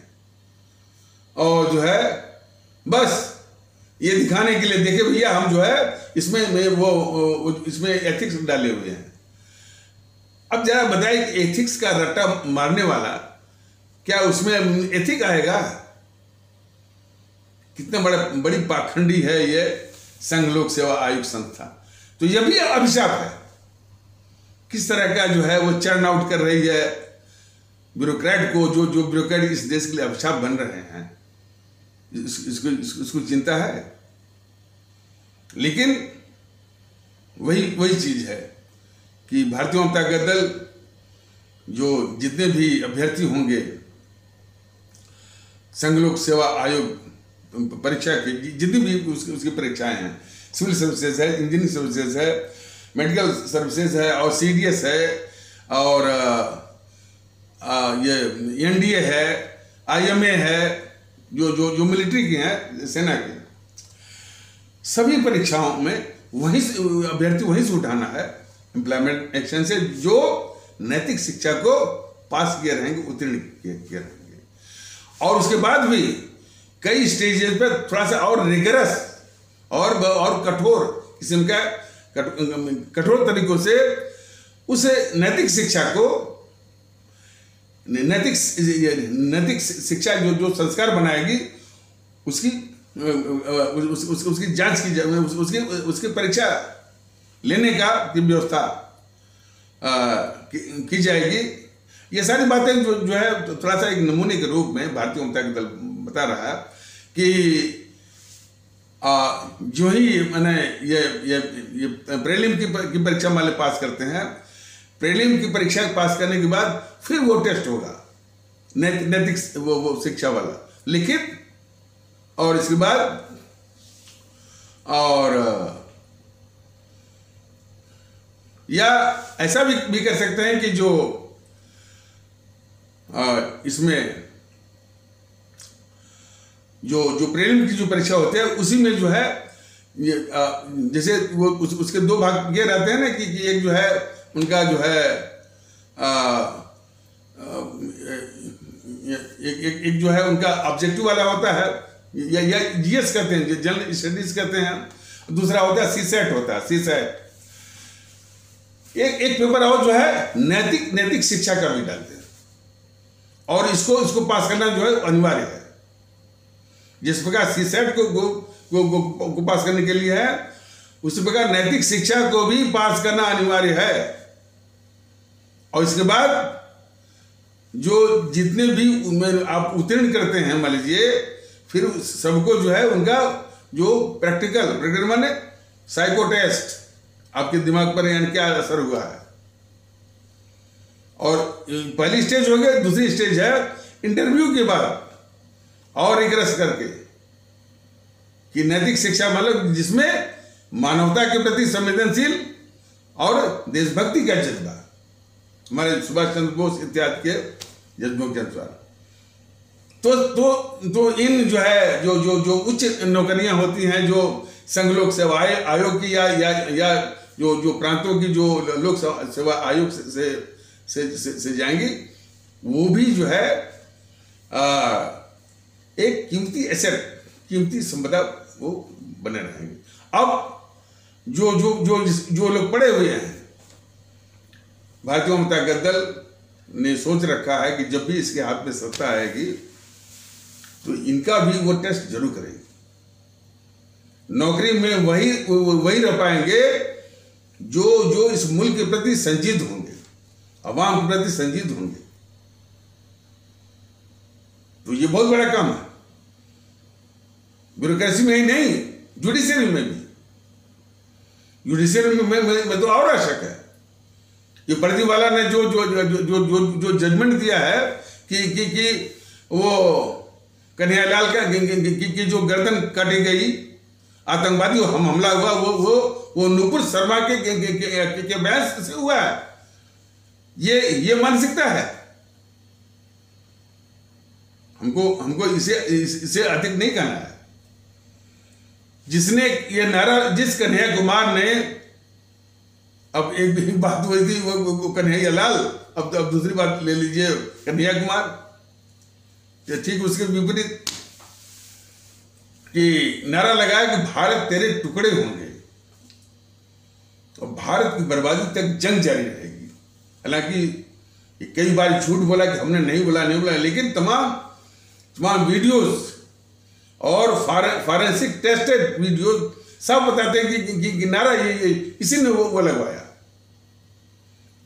और जो है बस ये दिखाने के लिए, देखिए भैया हम जो है इसमें एथिक्स डाले हुए हैं। अब जरा बताइए, एथिक्स का रट्टा मारने वाला क्या उसमें एथिक आएगा? कितने बड़ी पाखंडी है ये संघ लोक सेवा आयोग संस्था। तो यह भी अभिशाप है। किस तरह का जो है वो चर्न आउट कर रही है ब्यूरोक्रेट को, जो ब्यूरोक्रेट इस देश के लिए अभिशाप बन रहे हैं। इसको चिंता है। लेकिन वही चीज है कि भारतीय जनता दल जो जितने भी अभ्यर्थी होंगे संघ लोक सेवा आयोग परीक्षा की, जितनी भी उसकी परीक्षाएं हैं, सिविल सर्विसेज है, इंजीनियरिंग सर्विसेज है, मेडिकल सर्विसेज है और CDS है और ये NDA है, IMA है, जो मिलिट्री की हैं, सेना की, सभी परीक्षाओं में अभ्यर्थी वहीं से उठाना है एम्प्लॉयमेंट एक्शन से, जो नैतिक शिक्षा को पास किए रहेंगे, उत्तीर्ण किए रहेंगे। और उसके बाद भी कई स्टेजेस पे थोड़ा सा और रिगरस और कठोर किस्म का कठोर तरीकों से उस नैतिक शिक्षा को, नैतिक शिक्षा जो संस्कार बनाएगी उसकी जांच की जाए, उसकी परीक्षा लेने की व्यवस्था की जाएगी। ये सारी बातें जो है थोड़ा सा एक नमूने के रूप में भारतीय जनता दल बता रहा है कि जो ही मैंने ये प्रीलिम की परीक्षा वाले पास करते हैं, प्रीलिम की परीक्षा पास करने के बाद फिर वो टेस्ट होगा नैतिक वो शिक्षा वाला, लिखित, और इसके बाद और या ऐसा भी कर सकते हैं कि जो इसमें जो प्रीलिम की जो परीक्षा होती है उसी में जो है जैसे वो उसके दो भाग ये रहते हैं ना कि एक जो है उनका जो है एक जो है उनका ऑब्जेक्टिव वाला होता है या GS कहते हैं, जनरल स्टडीज कहते हैं, दूसरा होता है CSET होता है, CSET। एक पेपर और जो है नैतिक शिक्षा का भी डालते हैं और इसको पास करना जो है अनिवार्य है। जिस प्रकार CSET को पास करने के लिए है, उसी प्रकार नैतिक शिक्षा को भी पास करना अनिवार्य है। और इसके बाद जो जितने भी आप उत्तीर्ण करते हैं, मान लीजिए, फिर सबको जो है उनका जो प्रैक्टिकल माने साइको टेस्ट, आपके दिमाग पर यानी क्या असर हुआ है, और पहली स्टेज हो गई। दूसरी स्टेज है इंटरव्यू के बाद और रिग्रेस करके कि नैतिक शिक्षा मतलब जिसमें मानवता के प्रति संवेदनशील और देशभक्ति का जज्बा, हमारे सुभाष चंद्र बोस इत्यादि के जज्बों के अनुसार। तो इन जो है जो उच्च नौकरियां होती हैं जो संघ लोक सेवा आयोग की या जो प्रांतों की जो लोक सेवा आयोग से जाएंगी, वो भी जो है एक कीमती एसेट, कीमती संपदा वो बने रहेंगे। अब जो लोग पड़े हुए हैं, भारतीय जनता दल ने सोच रखा है कि जब भी इसके हाथ में सत्ता आएगी तो इनका भी वो टेस्ट जरूर करेगी। नौकरी में वही रह पाएंगे जो इस मुल्क के प्रति संजीद होंगे, अवाम के प्रति संजीद होंगे। तो ये बहुत बड़ा काम है, ब्यूरोक्रेसी में ही नहीं, जुडिशरी में भी। जुडिशरी में तो और आवश्यक है। ये पर्दी वाला ने जो जजमेंट दिया है कि वो कन्हैयालाल का की जो गर्दन काटी गई, आतंकवादी हमला हुआ, वो नुपुर शर्मा के बहस से हुआ है। ये मानसिकता है। हमको इसे अधिक नहीं कहना है। जिसने ये नारा, जिस कन्हैया कुमार ने, अब एक बात हुई थी वो कन्हैयालाल, अब दूसरी बात ले लीजिए कन्हैया कुमार, ठीक उसके विपरीत कि नारा लगाया कि भारत तेरे टुकड़े होंगे और भारत की बर्बादी तक जंग जारी रहेगी। हालांकि कई बार झूठ बोला कि हमने नहीं बोला, लेकिन तमाम वीडियोस और फॉरेंसिक टेस्टेड वीडियो सब बताते हैं कि नारा ये इसी ने वो लगवाया।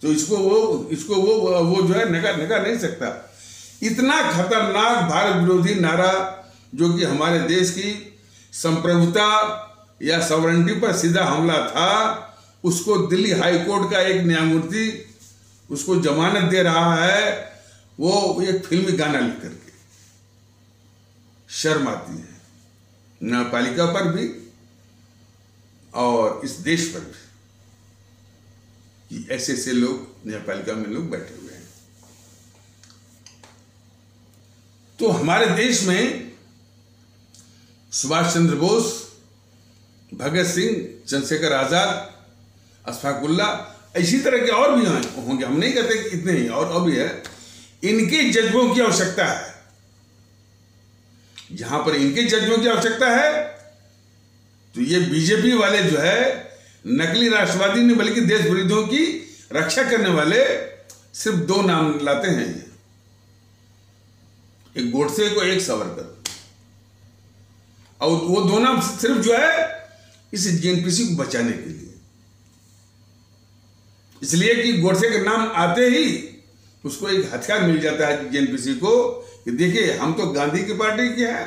तो इसको वो जो है नकार नहीं सकता। इतना खतरनाक भारत विरोधी नारा जो कि हमारे देश की संप्रभुता या सॉवरेनिटी पर सीधा हमला था, उसको दिल्ली हाई कोर्ट का एक न्यायमूर्ति उसको जमानत दे रहा है, वो एक फिल्मी गाना लिख करके। शर्म आती है न्यायपालिका पर भी और इस देश पर भी कि ऐसे ऐसे लोग न्यायपालिका में लोग बैठे हुए हैं। तो हमारे देश में सुभाष चंद्र बोस, भगत सिंह, चंद्रशेखर आजाद, अशफाक उल्लाह, इसी तरह के और भी होंगे, हम नहीं कहते कि इतने ही, और भी है। इनके जज्बों की आवश्यकता है। जहां पर इनके जज्बों की आवश्यकता है तो ये बीजेपी वाले जो है नकली राष्ट्रवादी नहीं बल्कि देश विरोधियों की रक्षा करने वाले सिर्फ दो नाम लाते हैं, एक गोडसे को, एक सावरकर, और वो दो नाम सिर्फ जो है इस जेएनपीसी को बचाने के लिए, इसलिए कि गोडसे के नाम आते ही उसको एक हथियार मिल जाता है जेएनपीसी को कि देखिए हम तो गांधी की पार्टी के हैं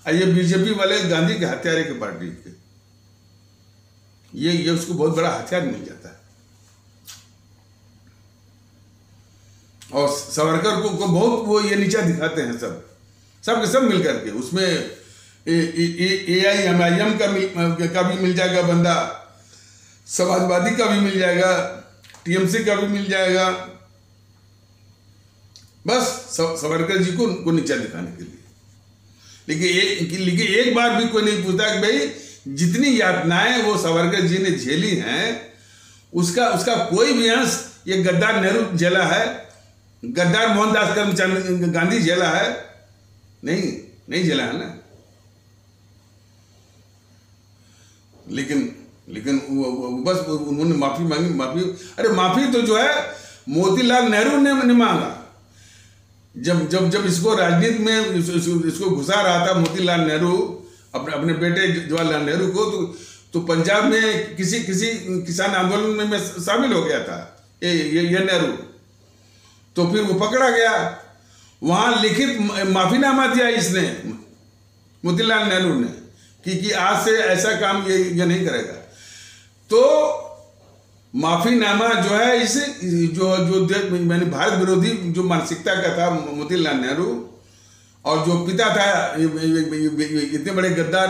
और ये बीजेपी वाले गांधी के हत्यारे की पार्टी के, ये उसको बहुत बड़ा हथियार मिल जाता है। और सावरकर को बहुत वो ये नीचा दिखाते हैं सब के सब मिलकर के। उसमें AIMIM का भी मिल जाएगा बंदा, समाजवादी का भी मिल जाएगा, TMC का भी मिल जाएगा, बस सावरकर जी को नीचा दिखाने के लिए। लेकिन एक बार भी कोई नहीं पूछता कि भाई जितनी यातनाएं वो सावरकर जी ने झेली हैं उसका कोई भी अंश ये गद्दार नेहरू झेला है, गद्दार मोहनदास करमचंद गांधी झेला है? नहीं झेला है ना। लेकिन वो बस उन्होंने माफी मांगी। अरे माफी तो जो है मोतीलाल नेहरू ने मांगा। जब इसको राजनीति में इसको घुसा रहा था मोतीलाल नेहरू अपने बेटे जवाहरलाल नेहरू को, तो पंजाब में किसी किसान आंदोलन में शामिल हो गया था ये नेहरू। तो फिर वो पकड़ा गया, वहां लिखित माफीनामा दिया इसने, मोतीलाल नेहरू ने, कि आज से ऐसा काम ये नहीं करेगा। तो माफीनामा जो है इस जो मैंने भारत विरोधी जो मानसिकता का था मोतीलाल नेहरू, और जो पिता था इतने बड़े गद्दार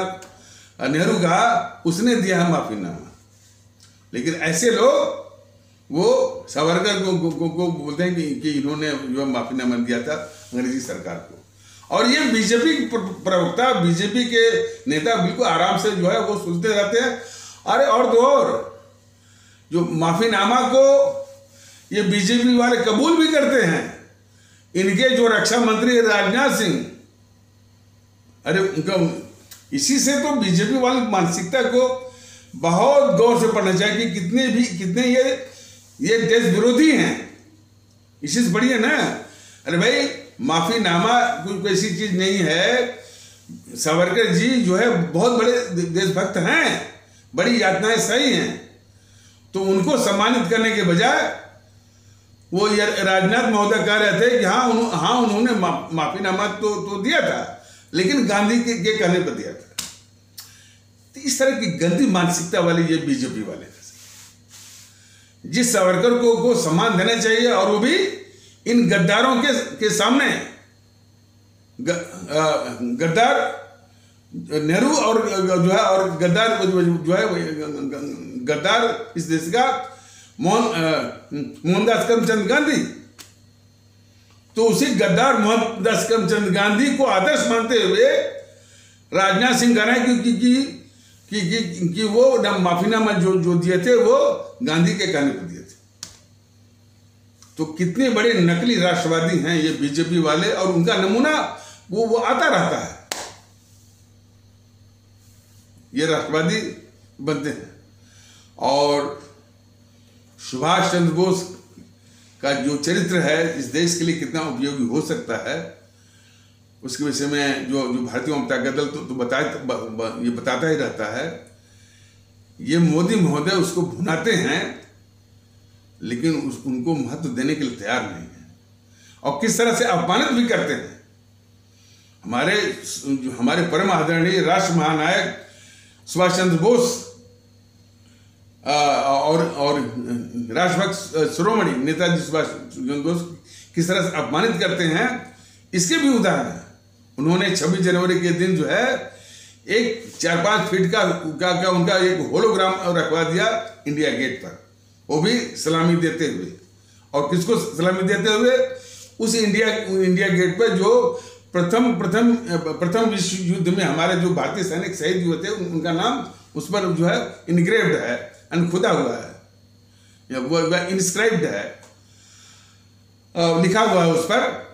नेहरू का, उसने दिया है माफीनामा। लेकिन ऐसे लोग वो सावरकर को बोलते हैं कि इन्होंने जो माफीनामा दिया था अंग्रेजी सरकार को। और ये बीजेपी प्रवक्ता, बीजेपी के नेता बिल्कुल आराम से जो है वो सुनते रहते हैं। अरे और तो और जो माफीनामा को ये बीजेपी वाले कबूल भी करते हैं। इनके जो रक्षा मंत्री राजनाथ सिंह, अरे उनका, इसी से तो बीजेपी वाली मानसिकता को बहुत गौर से पढ़ना चाहिए कि कितने ये देश विरोधी हैं। इसी से बढ़िया ना। अरे भाई माफीनामा कोई ऐसी चीज नहीं है। सावरकर जी जो है बहुत बड़े देशभक्त हैं, बड़ी यातनाएं सही हैं, तो उनको सम्मानित करने के बजाय वो राजनाथ महोदय कह रहे थे कि हाँ उन्होंने माफीनामा तो दिया था, लेकिन गांधी के कहने पर दिया था। तो इस तरह की गंदी मानसिकता वाले ये बीजेपी वाले हैं। जिस सावरकर को सम्मान देना चाहिए, और वो भी इन गद्दारों के सामने, गद्दार नेहरू और जो है, और गद्दार जो है गद्दार इस देश का मोहनदास करमचंद गांधी। तो उसी गद्दार मोहनदास करमचंद गांधी को आदर्श मानते हुए राजनाथ सिंह कह रहे हैं कि वो माफीनामा जो दिए थे वो गांधी के कहने पर दिए थे। तो कितने बड़े नकली राष्ट्रवादी हैं ये बीजेपी वाले, और उनका नमूना वो आता रहता है। ये राष्ट्रवादी बनते हैं। और सुभाष चंद्र बोस का जो चरित्र है इस देश के लिए कितना उपयोगी हो सकता है, उसके विषय में जो जो भारतीय ममता का दल ये बताता ही रहता है। ये मोदी महोदय उसको भुनाते हैं, लेकिन उनको महत्व देने के लिए तैयार नहीं है, और किस तरह से अपमानित भी करते हैं। हमारे परम आदरणीय राष्ट्र महानायक सुभाष चंद्र बोस और राष्ट्रभक्त शिरोमणि नेताजी सुभाष चंद्र बोस किस तरह से अपमानित करते हैं, इसके भी उदाहरण है। उन्होंने 26 जनवरी के दिन जो है एक 4-5 फीट का उनका एक होलोग्राम रखवा दिया इंडिया गेट पर, वो भी सलामी देते हुए। और किसको सलामी देते हुए? उस इंडिया गेट पर जो प्रथम विश्व युद्ध में हमारे जो भारतीय सैनिक शहीद हुए थे, उनका नाम उस पर जो है इनग्रेव्ड है, खुदा हुआ है, वो इंस्क्राइब्ड है, लिखा हुआ है उस पर।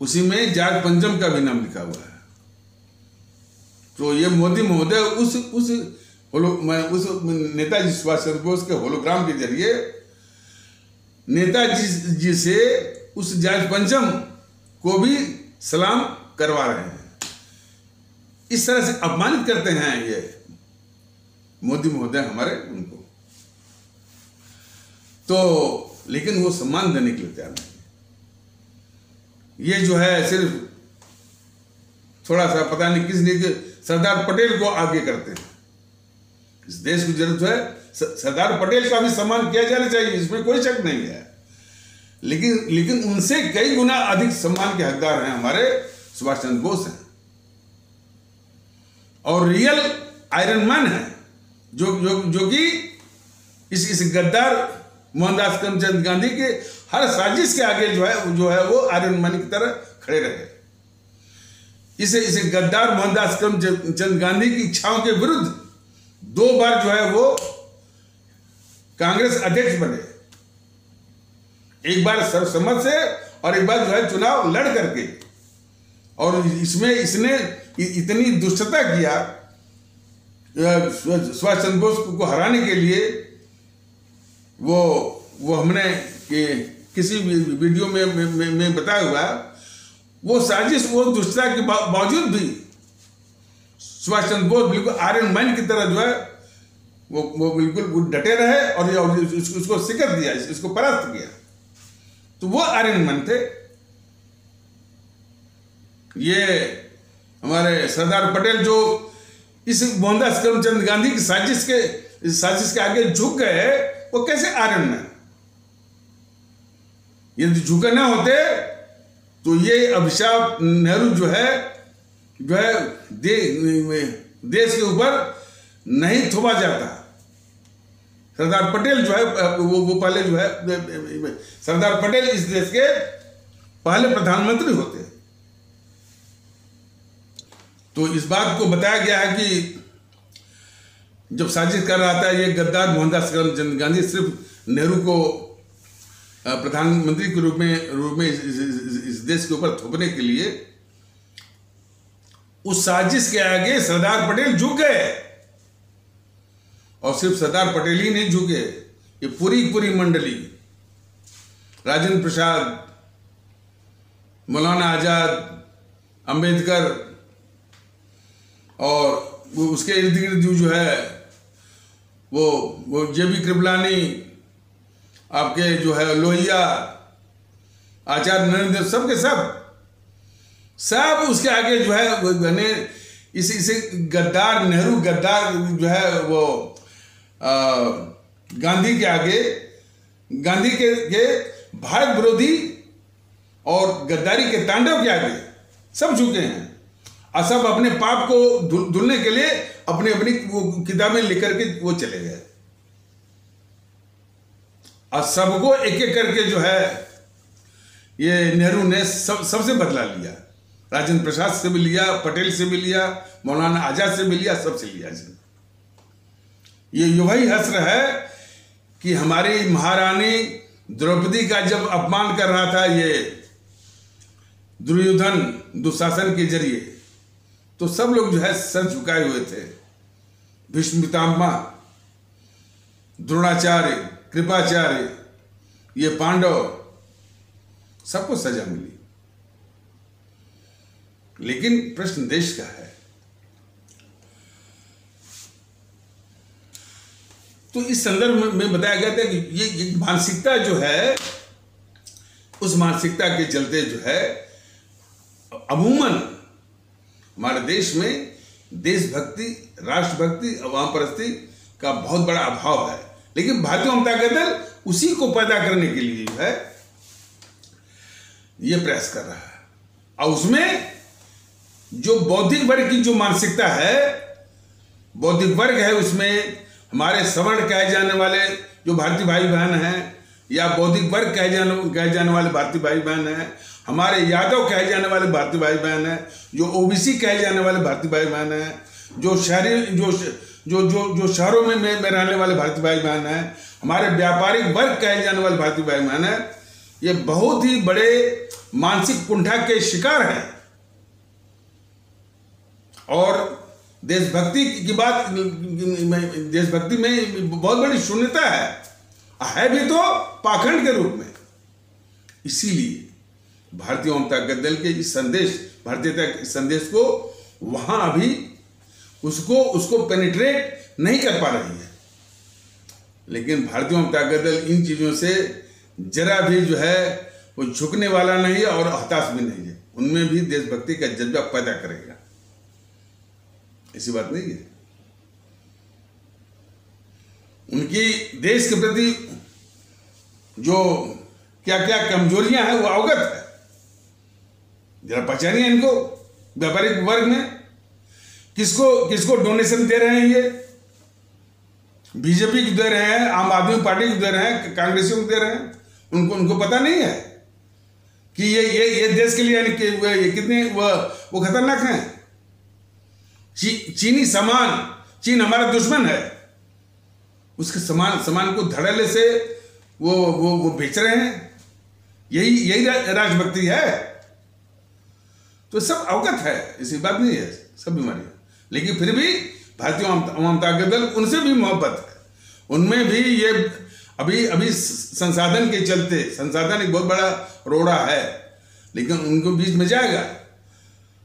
उसी में जॉर्ज पंजम का भी नाम लिखा हुआ है। तो ये मोदी महोदय उस नेताजी सुभाष चंद्र बोस के होलोग्राम के जरिए नेताजी जी से उस जॉर्ज पंजम को भी सलाम करवा रहे हैं। इस तरह से अपमानित करते हैं ये मोदी महोदय हमारे उनको। तो लेकिन वो सम्मान देने के लिए तैयार नहीं। ये जो है सिर्फ थोड़ा सा पता नहीं किस लिए सरदार पटेल को आगे करते हैं। इस देश की जरूरत है, सरदार पटेल का भी सम्मान किया जाना चाहिए, इसमें कोई शक नहीं है। लेकिन उनसे कई गुना अधिक सम्मान के हकदार हैं हमारे सुभाष चंद्र बोस हैं, और रियल आयरन मैन है, जो कि इस गद्दार मोहनदास करमचंद गांधी के हर साजिश के आगे जो है वो आयरन मैन की तरह खड़े रहे। इसे गद्दार मोहनदास करमचंद गांधी की इच्छाओं के विरुद्ध 2 बार जो है वो कांग्रेस अध्यक्ष बने, एक बार सर्वसम्मत से और एक बार जो है चुनाव लड़ करके। और इसमें इसने इतनी दुष्टता किया सुभाष चंद्र बोस को हराने के लिए। वो हमने किसी वीडियो में बताया हुआ, वो साजिश, वो दुष्टता के बावजूद भी सुभाष चंद्र बोस बिल्कुल आयरन मैन की तरह जो है वो बिल्कुल डटे रहे और उसको शिकस्त दिया, इसको परास्त किया। तो वो आयरन मैन थे। ये हमारे सरदार पटेल जो इस मोहनदास करमचंद गांधी की साजिश के आगे झुक गए, वो कैसे आयरन मैन? यदि झुके ना होते तो ये अभिशाप नेहरू जो है देश के ऊपर नहीं थोपा जाता। सरदार पटेल जो है वो पहले जो है सरदार पटेल इस देश के पहले प्रधानमंत्री होते। तो इस बात को बताया गया है कि जब साजिश कर रहा था ये गद्दार मोहनदास करमचंद गांधी, सिर्फ नेहरू को प्रधानमंत्री के रूप में इस देश के ऊपर थोपने के लिए, उस साजिश के आगे सरदार पटेल झुक गए। और सिर्फ सरदार पटेल ही नहीं झुके, ये पूरी मंडली, राजेंद्र प्रसाद, मौलाना आजाद, अंबेडकर और उसके इर्द गिर्द जो है वो जेबी कृपलानी, आपके जो है लोहिया, आचार्य नरेंद्र, सब के सब उसके आगे जो है इसे गद्दार नेहरू गद्दार जो है वो गांधी के आगे, गांधी के भारत विरोधी और गद्दारी के तांडव के आगे सब झुके हैं। और सब अपने पाप को धुलने के लिए अपनी वो किताबें लेकर के वो चले गए। और सबको एक एक करके जो है ये नेहरू ने सबसे बदला लिया। राजेंद्र प्रसाद से भी लिया, पटेल से भी लिया, मौलाना आजाद से भी लिया, सबसे लिया। ये वही हस्र है कि हमारी महारानी द्रौपदी का जब अपमान कर रहा था ये दुर्योधन दुशासन के जरिए, तो सब लोग जो है सर झुकाए हुए थे। भीष्म पितामह, द्रोणाचार्य, कृपाचार्य, ये पांडव, सबको सजा मिली। लेकिन प्रश्न देश का है। तो इस संदर्भ में बताया गया था कि ये मानसिकता जो है, उस मानसिकता के चलते जो है अमूमन हमारे देश में देशभक्ति, राष्ट्रभक्ति, अवामपरस्ती का बहुत बड़ा अभाव है। लेकिन भारतीय जनता दल उसी को पैदा करने के लिए जो है ये प्रयास कर रहा है। और उसमें जो बौद्धिक वर्ग की जो मानसिकता है, बौद्धिक वर्ग है, उसमें हमारे सवर्ण कहे जाने वाले जो भारतीय भाई बहन हैं, या बौद्धिक वर्ग कहे जाने वाले भारतीय भाई बहन हैं, हमारे यादव कहे जाने वाले भारतीय भाई बहन हैं, जो ओबीसी कहे जाने वाले भारतीय भाई बहन हैं, जो शहरी जो शहरों में रहने वाले भारतीय भाई बहन हैं, हमारे व्यापारिक वर्ग कहे जाने वाले भारतीय भाई बहन हैं, ये बहुत ही बड़े मानसिक कुंठा के शिकार हैं। और देशभक्ति की बात, देशभक्ति में बहुत बड़ी शून्यता है भी तो पाखंड के रूप में। इसीलिए भारतीय जनता दल के इस संदेश, भारतीयता के संदेश को वहां अभी उसको पेनिट्रेट नहीं कर पा रही है। लेकिन भारतीय जनता दल इन चीजों से जरा भी जो है वो झुकने वाला नहीं है और हताश भी नहीं है। उनमें भी देशभक्ति का जज्बा पैदा करेगा, ऐसी बात नहीं है। उनकी देश के प्रति जो क्या क्या कमजोरियां हैं वो अवगत है। जरा पहचानिए इनको। व्यापारिक वर्ग में किसको डोनेशन दे रहे हैं? ये बीजेपी को दे रहे हैं, आम आदमी पार्टी को दे रहे हैं, कांग्रेसियों को दे रहे हैं। उनको पता नहीं है कि ये देश के लिए यानी कि कितने वो खतरनाक हैं। चीनी सामान, चीन हमारा दुश्मन है, उसके सामान को धड़ल्ले से वो बेच रहे हैं। यही राष्ट्रभक्ति है। तो सब अवगत है, ऐसी बात नहीं है, सब बीमारियां। लेकिन फिर भी भारतीय जनता दल उनसे भी मोहब्बत है। उनमें भी ये अभी संसाधन के चलते, संसाधन एक बहुत बड़ा रोड़ा है, लेकिन उनको बीच में जाएगा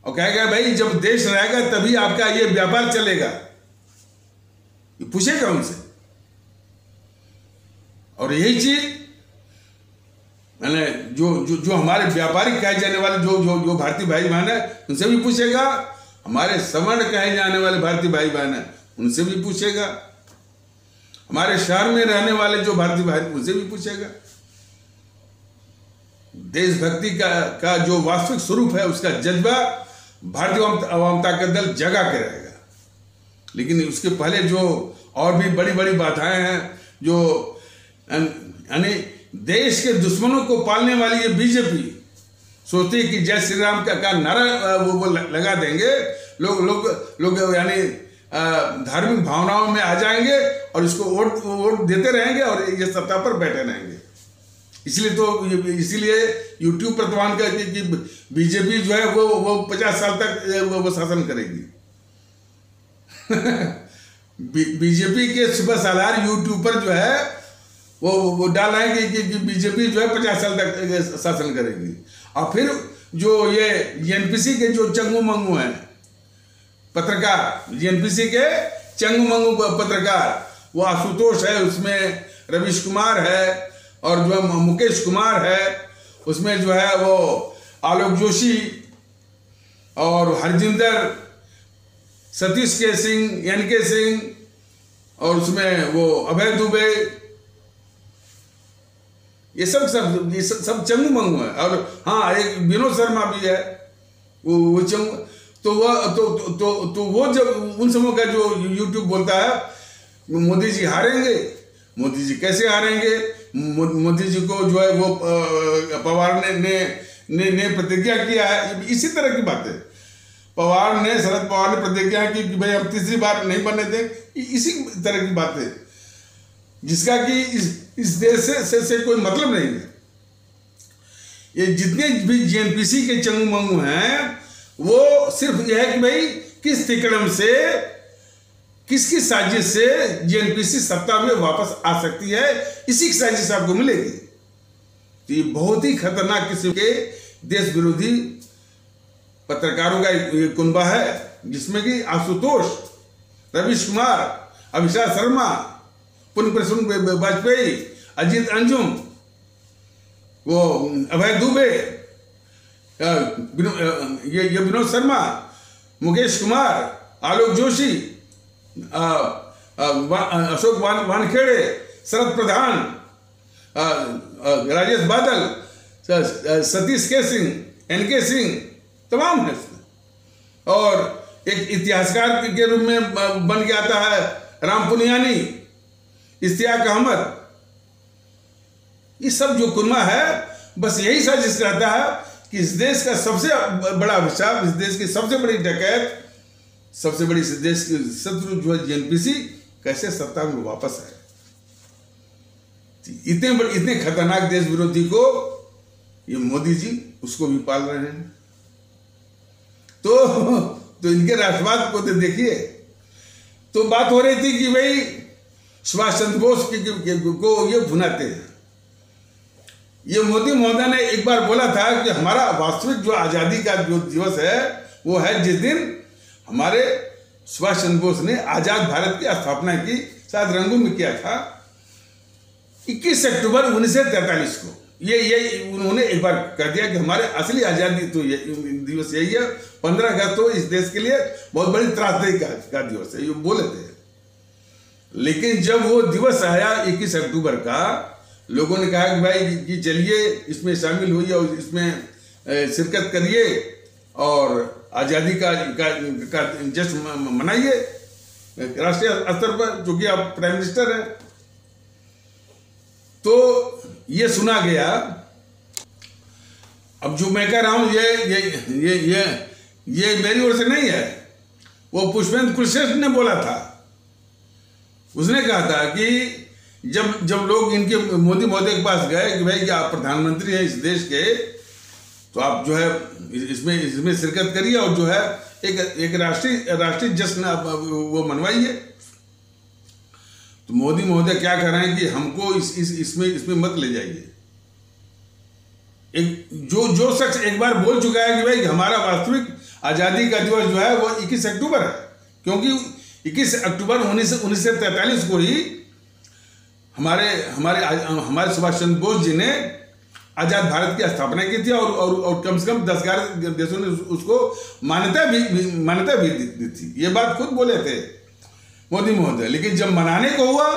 और कहेगा भाई जब देश रहेगा तभी आपका ये व्यापार चलेगा। ये पूछेगा उनसे। और यही चीज मैंने जो हमारे व्यापारिक कहे जाने वाले जो भारतीय भाई बहन है उनसे भी पूछेगा, हमारे सवर्ण कहे जाने वाले भारतीय भाई बहन है उनसे भी पूछेगा, हमारे शहर में रहने वाले जो भारतीय भाई उनसे भी पूछेगा। देशभक्ति का जो वास्तविक स्वरूप है, उसका जज्बा भारतीय जनता दल जगा के रहेगा। लेकिन उसके पहले जो और भी बड़ी बड़ी बाधाएं हैं, जो यानी देश के दुश्मनों को पालने वाली ये बीजेपी सोचती है कि जय श्री राम का नारा वो लगा देंगे, लोग यानी धार्मिक भावनाओं में आ जाएंगे और इसको वोट देते रहेंगे और ये सत्ता पर बैठे रहेंगे। इसीलिए यूट्यूब प्रतिमान का कि बीजेपी जो है वो 50 साल तक वो शासन करेगी। बीजेपी के सुबह सालार यूट्यूब पर जो है वो डाल रहे हैं कि बीजेपी जो है 50 साल तक शासन करेगी। और फिर जो ये एनपीसी के जो चंगू मंगू हैं पत्रकार, एनपीसी के चंगू मंगू पत्रकार, वो आशुतोष है, उसमें रवीश कुमार है और जो मुकेश कुमार है, उसमें जो है वो आलोक जोशी और हरजिंदर, सतीश के सिंह, एनके सिंह, और उसमें वो अभय दुबे, ये सब चंगू मंगू है। और हाँ, एक विनोद शर्मा भी है, वो चंगू। तो वो जब उन समूह का जो यूट्यूब बोलता है मोदी जी हारेंगे, मोदी जी कैसे हारेंगे, मोदी जी को जो है वो पवार ने प्रतिज्ञा किया है, इसी तरह की बातें शरद पवार ने प्रतिज्ञा की कि भाई हम तीसरी बार नहीं बनने देंगे, इसी तरह की बातें, जिसका कि इस देश से कोई मतलब नहीं है। ये जितने भी जेएनपीसी के चंगू मंगू हैं वो सिर्फ यह है कि भाई किस तिकड़म से, किसकी साजिश से जेएनपीसी सत्ता में वापस आ सकती है, इसी की साजिश आपको मिलेगी। तो ये बहुत ही खतरनाक किस्म के देश विरोधी पत्रकारों का एक कुनबा है जिसमें कि आशुतोष, रवीश कुमार, अभिषेक शर्मा, पुण्य प्रसून वाजपेयी, अजीत अंजुम, वो अभय दुबे, ये विनोद शर्मा, मुकेश कुमार, आलोक जोशी, अशोक वानखेड़े, शरद प्रधान, राजेश बादल, सतीश के सिंह, एनके सिंह, तमाम है। और एक इतिहासकार के रूप में बन के आता है राम पुनियानी, इश्तियाक अहमद। ये सब जो कुनबा है बस यही साजिश करता है कि इस देश का सबसे बड़ा अभिशाप, इस देश की सबसे बड़ी डकैत, सबसे बड़ी इस देश की शत्रु जो है जेएनपीसी, कैसे सत्ता में वापस आए। इतने खतरनाक देश विरोधी को ये मोदी जी उसको भी पाल रहे हैं। तो इनके राष्ट्रवाद को तो देखिए। तो बात हो रही थी कि भाई सुभाष चंद्र बोस को ये भुनाते हैं। ये मोदी महोदय ने एक बार बोला था कि हमारा वास्तविक जो आज़ादी का जो दिवस है वो है जिस दिन हमारे सुभाष चंद्र बोस ने आज़ाद भारत की स्थापना की, शायद रंगून में किया था 21 अक्टूबर 1943 को। ये उन्होंने एक बार कह दिया कि हमारे असली आज़ादी तो दिवस यही है। 15 अगस्त तो इस देश के लिए बहुत बड़ी त्रासदी का दिवस है, ये बोले थे। लेकिन जब वो दिवस आया 21 अक्टूबर का, लोगों ने कहा कि भाई कि चलिए इसमें शामिल होइए और इसमें शिरकत करिए और आज़ादी का जश्न मनाइए राष्ट्रीय स्तर पर, जो कि आप प्राइम मिनिस्टर हैं। तो ये सुना गया। अब जो मैं कह रहा हूं ये मेरी ओर से नहीं है, वो पुष्पेंद्र कुलश्रेष्ठ ने बोला था। उसने कहा था कि जब लोग इनके मोदी महोदय के पास गए कि भाई कि आप प्रधानमंत्री हैं इस देश के, तो आप जो है इसमें शिरकत करिए और जो है एक राष्ट्रीय जश्न आप वो मनवाइए। तो मोदी महोदय क्या कर रहे हैं कि हमको इसमें मत ले जाइए। एक जो शख्स एक बार बोल चुका है कि भाई हमारा वास्तविक आज़ादी का दिवस जो है वो 21 अक्टूबर है, क्योंकि 21 अक्टूबर 1943 को ही हमारे सुभाष चंद्र बोस जी ने आज़ाद भारत की स्थापना की थी और कम से कम 10-11 देशों ने उसको मान्यता भी दी थी। ये बात खुद बोले थे मोदी महोदय। लेकिन जब मनाने को हुआ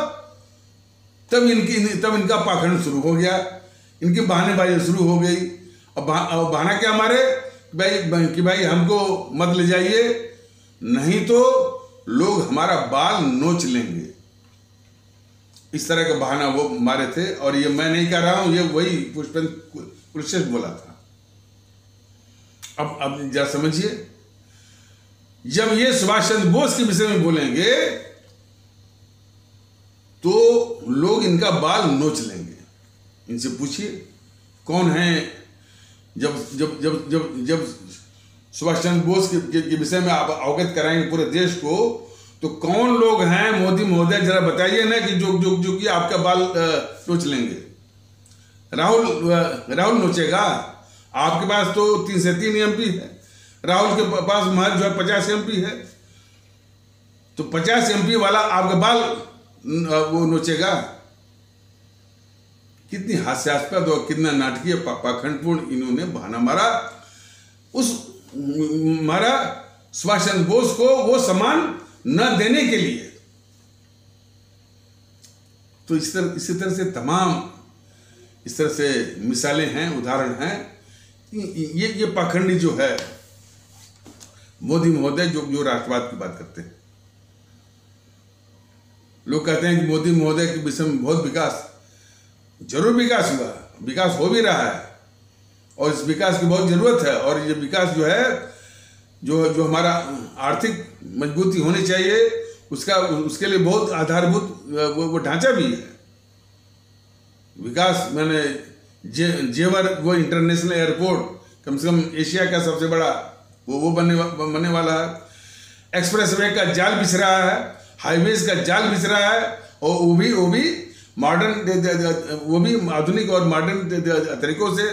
तब इनका पाखंड शुरू हो गया, इनकी बहानेबाजी शुरू हो गई। अब बहाना क्या हमारे कि भाई हमको मत ले जाइए, नहीं तो लोग हमारा बाल नोच लेंगे। इस तरह का बहाना वो मारे थे। और ये मैं नहीं कह रहा हूं, ये वही पुष्पेंद्र कुलश्रेष्ठ बोला था। अब जरा समझिए, जब ये सुभाष चंद्र बोस के विषय में बोलेंगे तो लोग इनका बाल नोच लेंगे। इनसे पूछिए कौन है। जब सुभाष चंद्र बोस के विषय में आप अवगत कराएंगे पूरे देश को, तो कौन लोग हैं मोदी महोदय, जरा बताइए ना कि जो कि आपका बाल नोच लेंगे। राहुल नोचेगा। आपके पास तो 3 से 3 MP है, राहुल के पास महज जो है 50 MP है। तो 50 MP वाला आपका बाल वो नोचेगा। कितनी हास्यास्पद और कितना नाटकीय पाखंडपूर्ण इन्होंने बहाना मारा। मारा सुभाष चंद्र बोस को वो सम्मान न देने के लिए। तो इसी तरह से तमाम इस तरह से मिसालें हैं, उदाहरण हैं। ये पाखंडी जो है मोदी महोदय जो राष्ट्रवाद की बात करते हैं। लोग कहते हैं कि मोदी महोदय के विषय में बहुत विकास, जरूर विकास हुआ, विकास हो भी रहा है और इस विकास की बहुत जरूरत है। और ये विकास जो है जो हमारा आर्थिक मजबूती होनी चाहिए, उसके लिए बहुत आधारभूत वो ढांचा भी है। विकास मैंने जेवर वो इंटरनेशनल एयरपोर्ट कम से कम एशिया का सबसे बड़ा वो बनने वाला है। एक्सप्रेस वे का जाल बिछ रहा है, हाईवेज का जाल बिछ रहा है, और वो भी मॉडर्न, वो भी आधुनिक और मॉडर्न तरीकों से।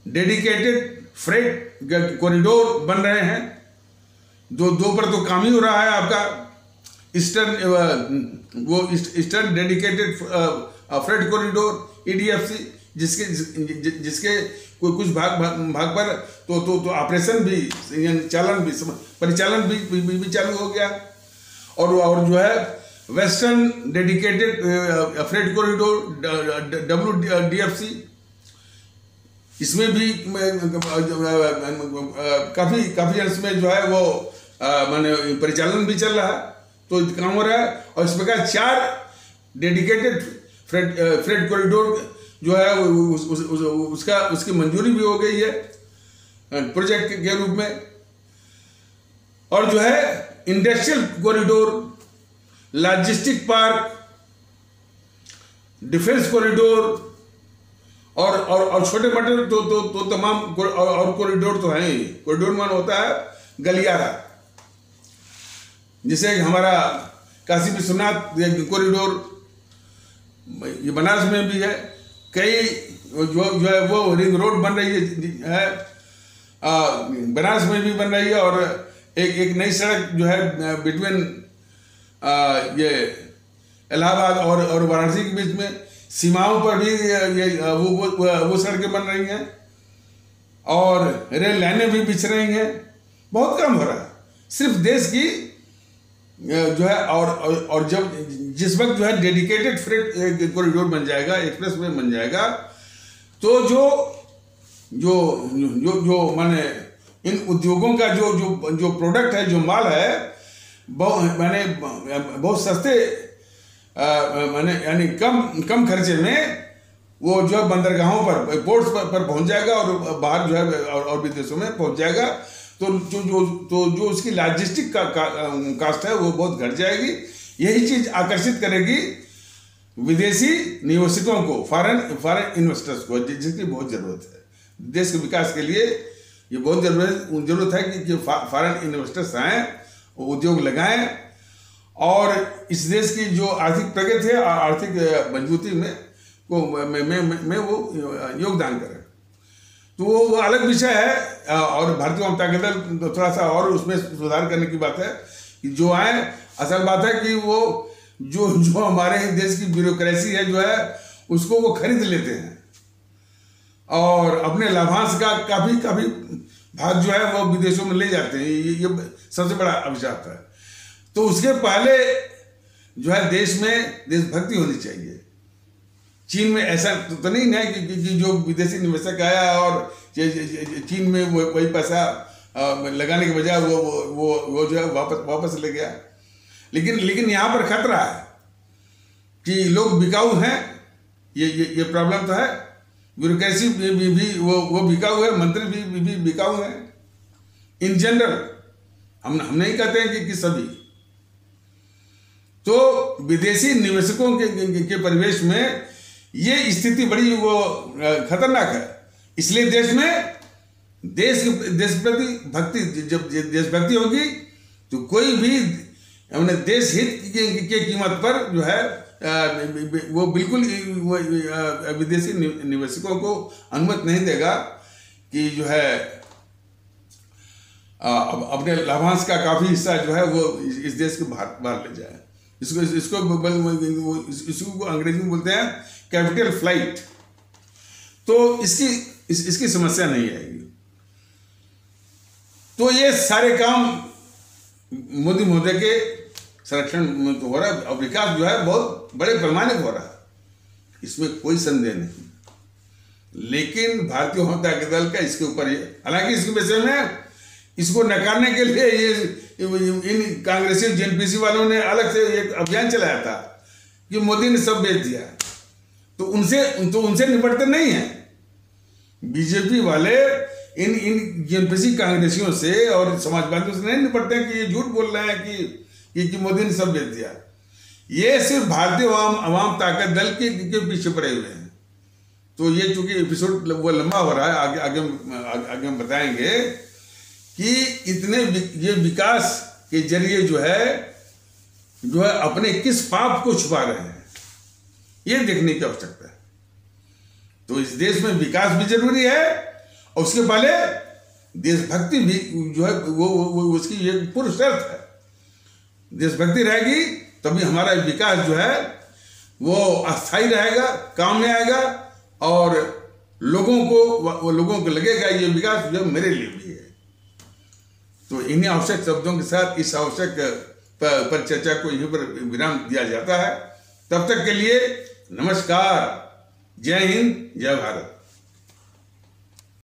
डेडिकेटेड फ्रेट कॉरिडोर बन रहे हैं, दो पर तो काम ही हो रहा है आपका। Eastern dedicated freight corridor EDFC, जिसके कुछ भाग पर तो ऑपरेशन भी, परिचालन भी चालू हो गया। और जो है western dedicated freight corridor WDFC, इसमें भी काफी अंश में जो है वो माने परिचालन भी चल रहा है, तो काम हो रहा है। और इस प्रकार 4 डेडिकेटेड फ्रेट कॉरिडोर जो है उसकी मंजूरी भी हो गई है प्रोजेक्ट के रूप में। और जो है industrial corridor, logistic park, defence corridor और छोटे मोटे तो तमाम और कॉरिडोर तो हैं ही। कॉरिडोर मान होता है गलियारा, जैसे हमारा काशी विश्वनाथ कॉरिडोर, ये बनारस में भी है। कई जो है वो रिंग रोड बन रही है, बनारस में भी बन रही है। और एक नई सड़क जो है बिटवीन ये इलाहाबाद और वाराणसी के बीच में, सीमाओं पर भी वो सड़कें बन रही हैं और रेल लाइनें भी बिछ रही हैं। बहुत काम हो रहा है सिर्फ देश की जो है। और जब जिस वक्त जो है डेडिकेटेड फ्रेट कॉरिडोर बन जाएगा, एक्सप्रेस वे बन जाएगा, तो जो माने इन उद्योगों का जो प्रोडक्ट है, जो माल है, बहुत सस्ते माने यानी कम खर्चे में वो जो है बंदरगाहों पर, पोर्ट्स पर पहुंच जाएगा और बाहर जो है और विदेशों में पहुंच जाएगा। तो जो उसकी लॉजिस्टिक कास्ट है वो बहुत घट जाएगी। यही चीज आकर्षित करेगी विदेशी निवेशकों को, फॉरेन इन्वेस्टर्स को, जिसकी बहुत जरूरत है देश के विकास के लिए। ये बहुत जरूरत है कि फॉरेन इन्वेस्टर्स आए, उद्योग लगाएं और इस देश की जो आर्थिक प्रगति है, आर्थिक मजबूती में वो योगदान करें। तो वो अलग विषय है। और भारतीय जनता दल तो थोड़ा सा और उसमें सुधार करने की बात है कि जो आए, असल बात है कि वो जो हमारे देश की ब्यूरोक्रेसी है जो है उसको वो खरीद लेते हैं और अपने लाभांश का काफी भाग जो है वो विदेशों में ले जाते हैं। ये सबसे बड़ा अभिशाप है। तो उसके पहले जो है देश में देशभक्ति होनी चाहिए। चीन में ऐसा तो नहीं है कि जो विदेशी निवेशक आया और चीन में वही पैसा लगाने के बजाय वो जो है वापस ले गया। लेकिन यहाँ पर खतरा है कि लोग बिकाऊ हैं। ये प्रॉब्लम तो है। ब्यूरोक्रेसी भी वो बिकाऊ है, मंत्री भी बिकाऊ है। इन जनरल हम नहीं कहते हैं कि सभी। तो विदेशी निवेशकों के परिवेश में ये स्थिति बड़ी वो खतरनाक है। इसलिए देश में देश प्रति भक्ति, जब देशभक्ति होगी तो कोई भी हमने देश हित के कीमत पर जो है वो बिल्कुल विदेशी निवेशकों को अनुमति नहीं देगा कि जो है अपने लाभांश का काफी हिस्सा जो है वो इस देश को बाहर ले जाए। इसको अंग्रेजी में बोलते हैं कैपिटल फ्लाइट। तो इसकी समस्या नहीं आएगी। तो ये सारे काम मोदी महोदय के संरक्षण में तो हो रहा है और विकास जो है बहुत बड़े पैमाने पर हो रहा है, इसमें कोई संदेह नहीं। लेकिन भारतीय जनता दल का इसके ऊपर, हालांकि इसके विषय में इसको नकारने के लिए इन कांग्रेसी JNPC वालों ने अलग से एक अभियान चलाया था कि मोदी ने सब बेच दिया। तो उनसे निपटते नहीं है बीजेपी वाले। इन JNPC कांग्रेसियों से और समाजवादियों से नहीं निपटते हैं कि ये झूठ बोल रहे हैं कि मोदी ने सब बेच दिया। ये सिर्फ भारतीय अवाम ताकत दल के पीछे पड़े हुए हैं। तो ये चूंकि एपिसोड वो लंबा हो रहा है, आगे हम बताएंगे कि इतने ये विकास के जरिए जो है अपने किस पाप को छुपा रहे हैं, ये देखने की आवश्यकता है। तो इस देश में विकास भी जरूरी है और उसके पहले देशभक्ति भी जो है वो उसकी एक पूर्व शर्त है। देशभक्ति रहेगी तभी हमारा विकास जो है वो अस्थायी रहेगा, काम में आएगा, और लोगों को लगेगा ये विकास जो मेरे लिए भी है। तो इन्हीं आवश्यक शब्दों के साथ इस आवश्यक पर चर्चा को यहीं पर विराम दिया जाता है। तब तक के लिए नमस्कार, जय हिंद, जय भारत।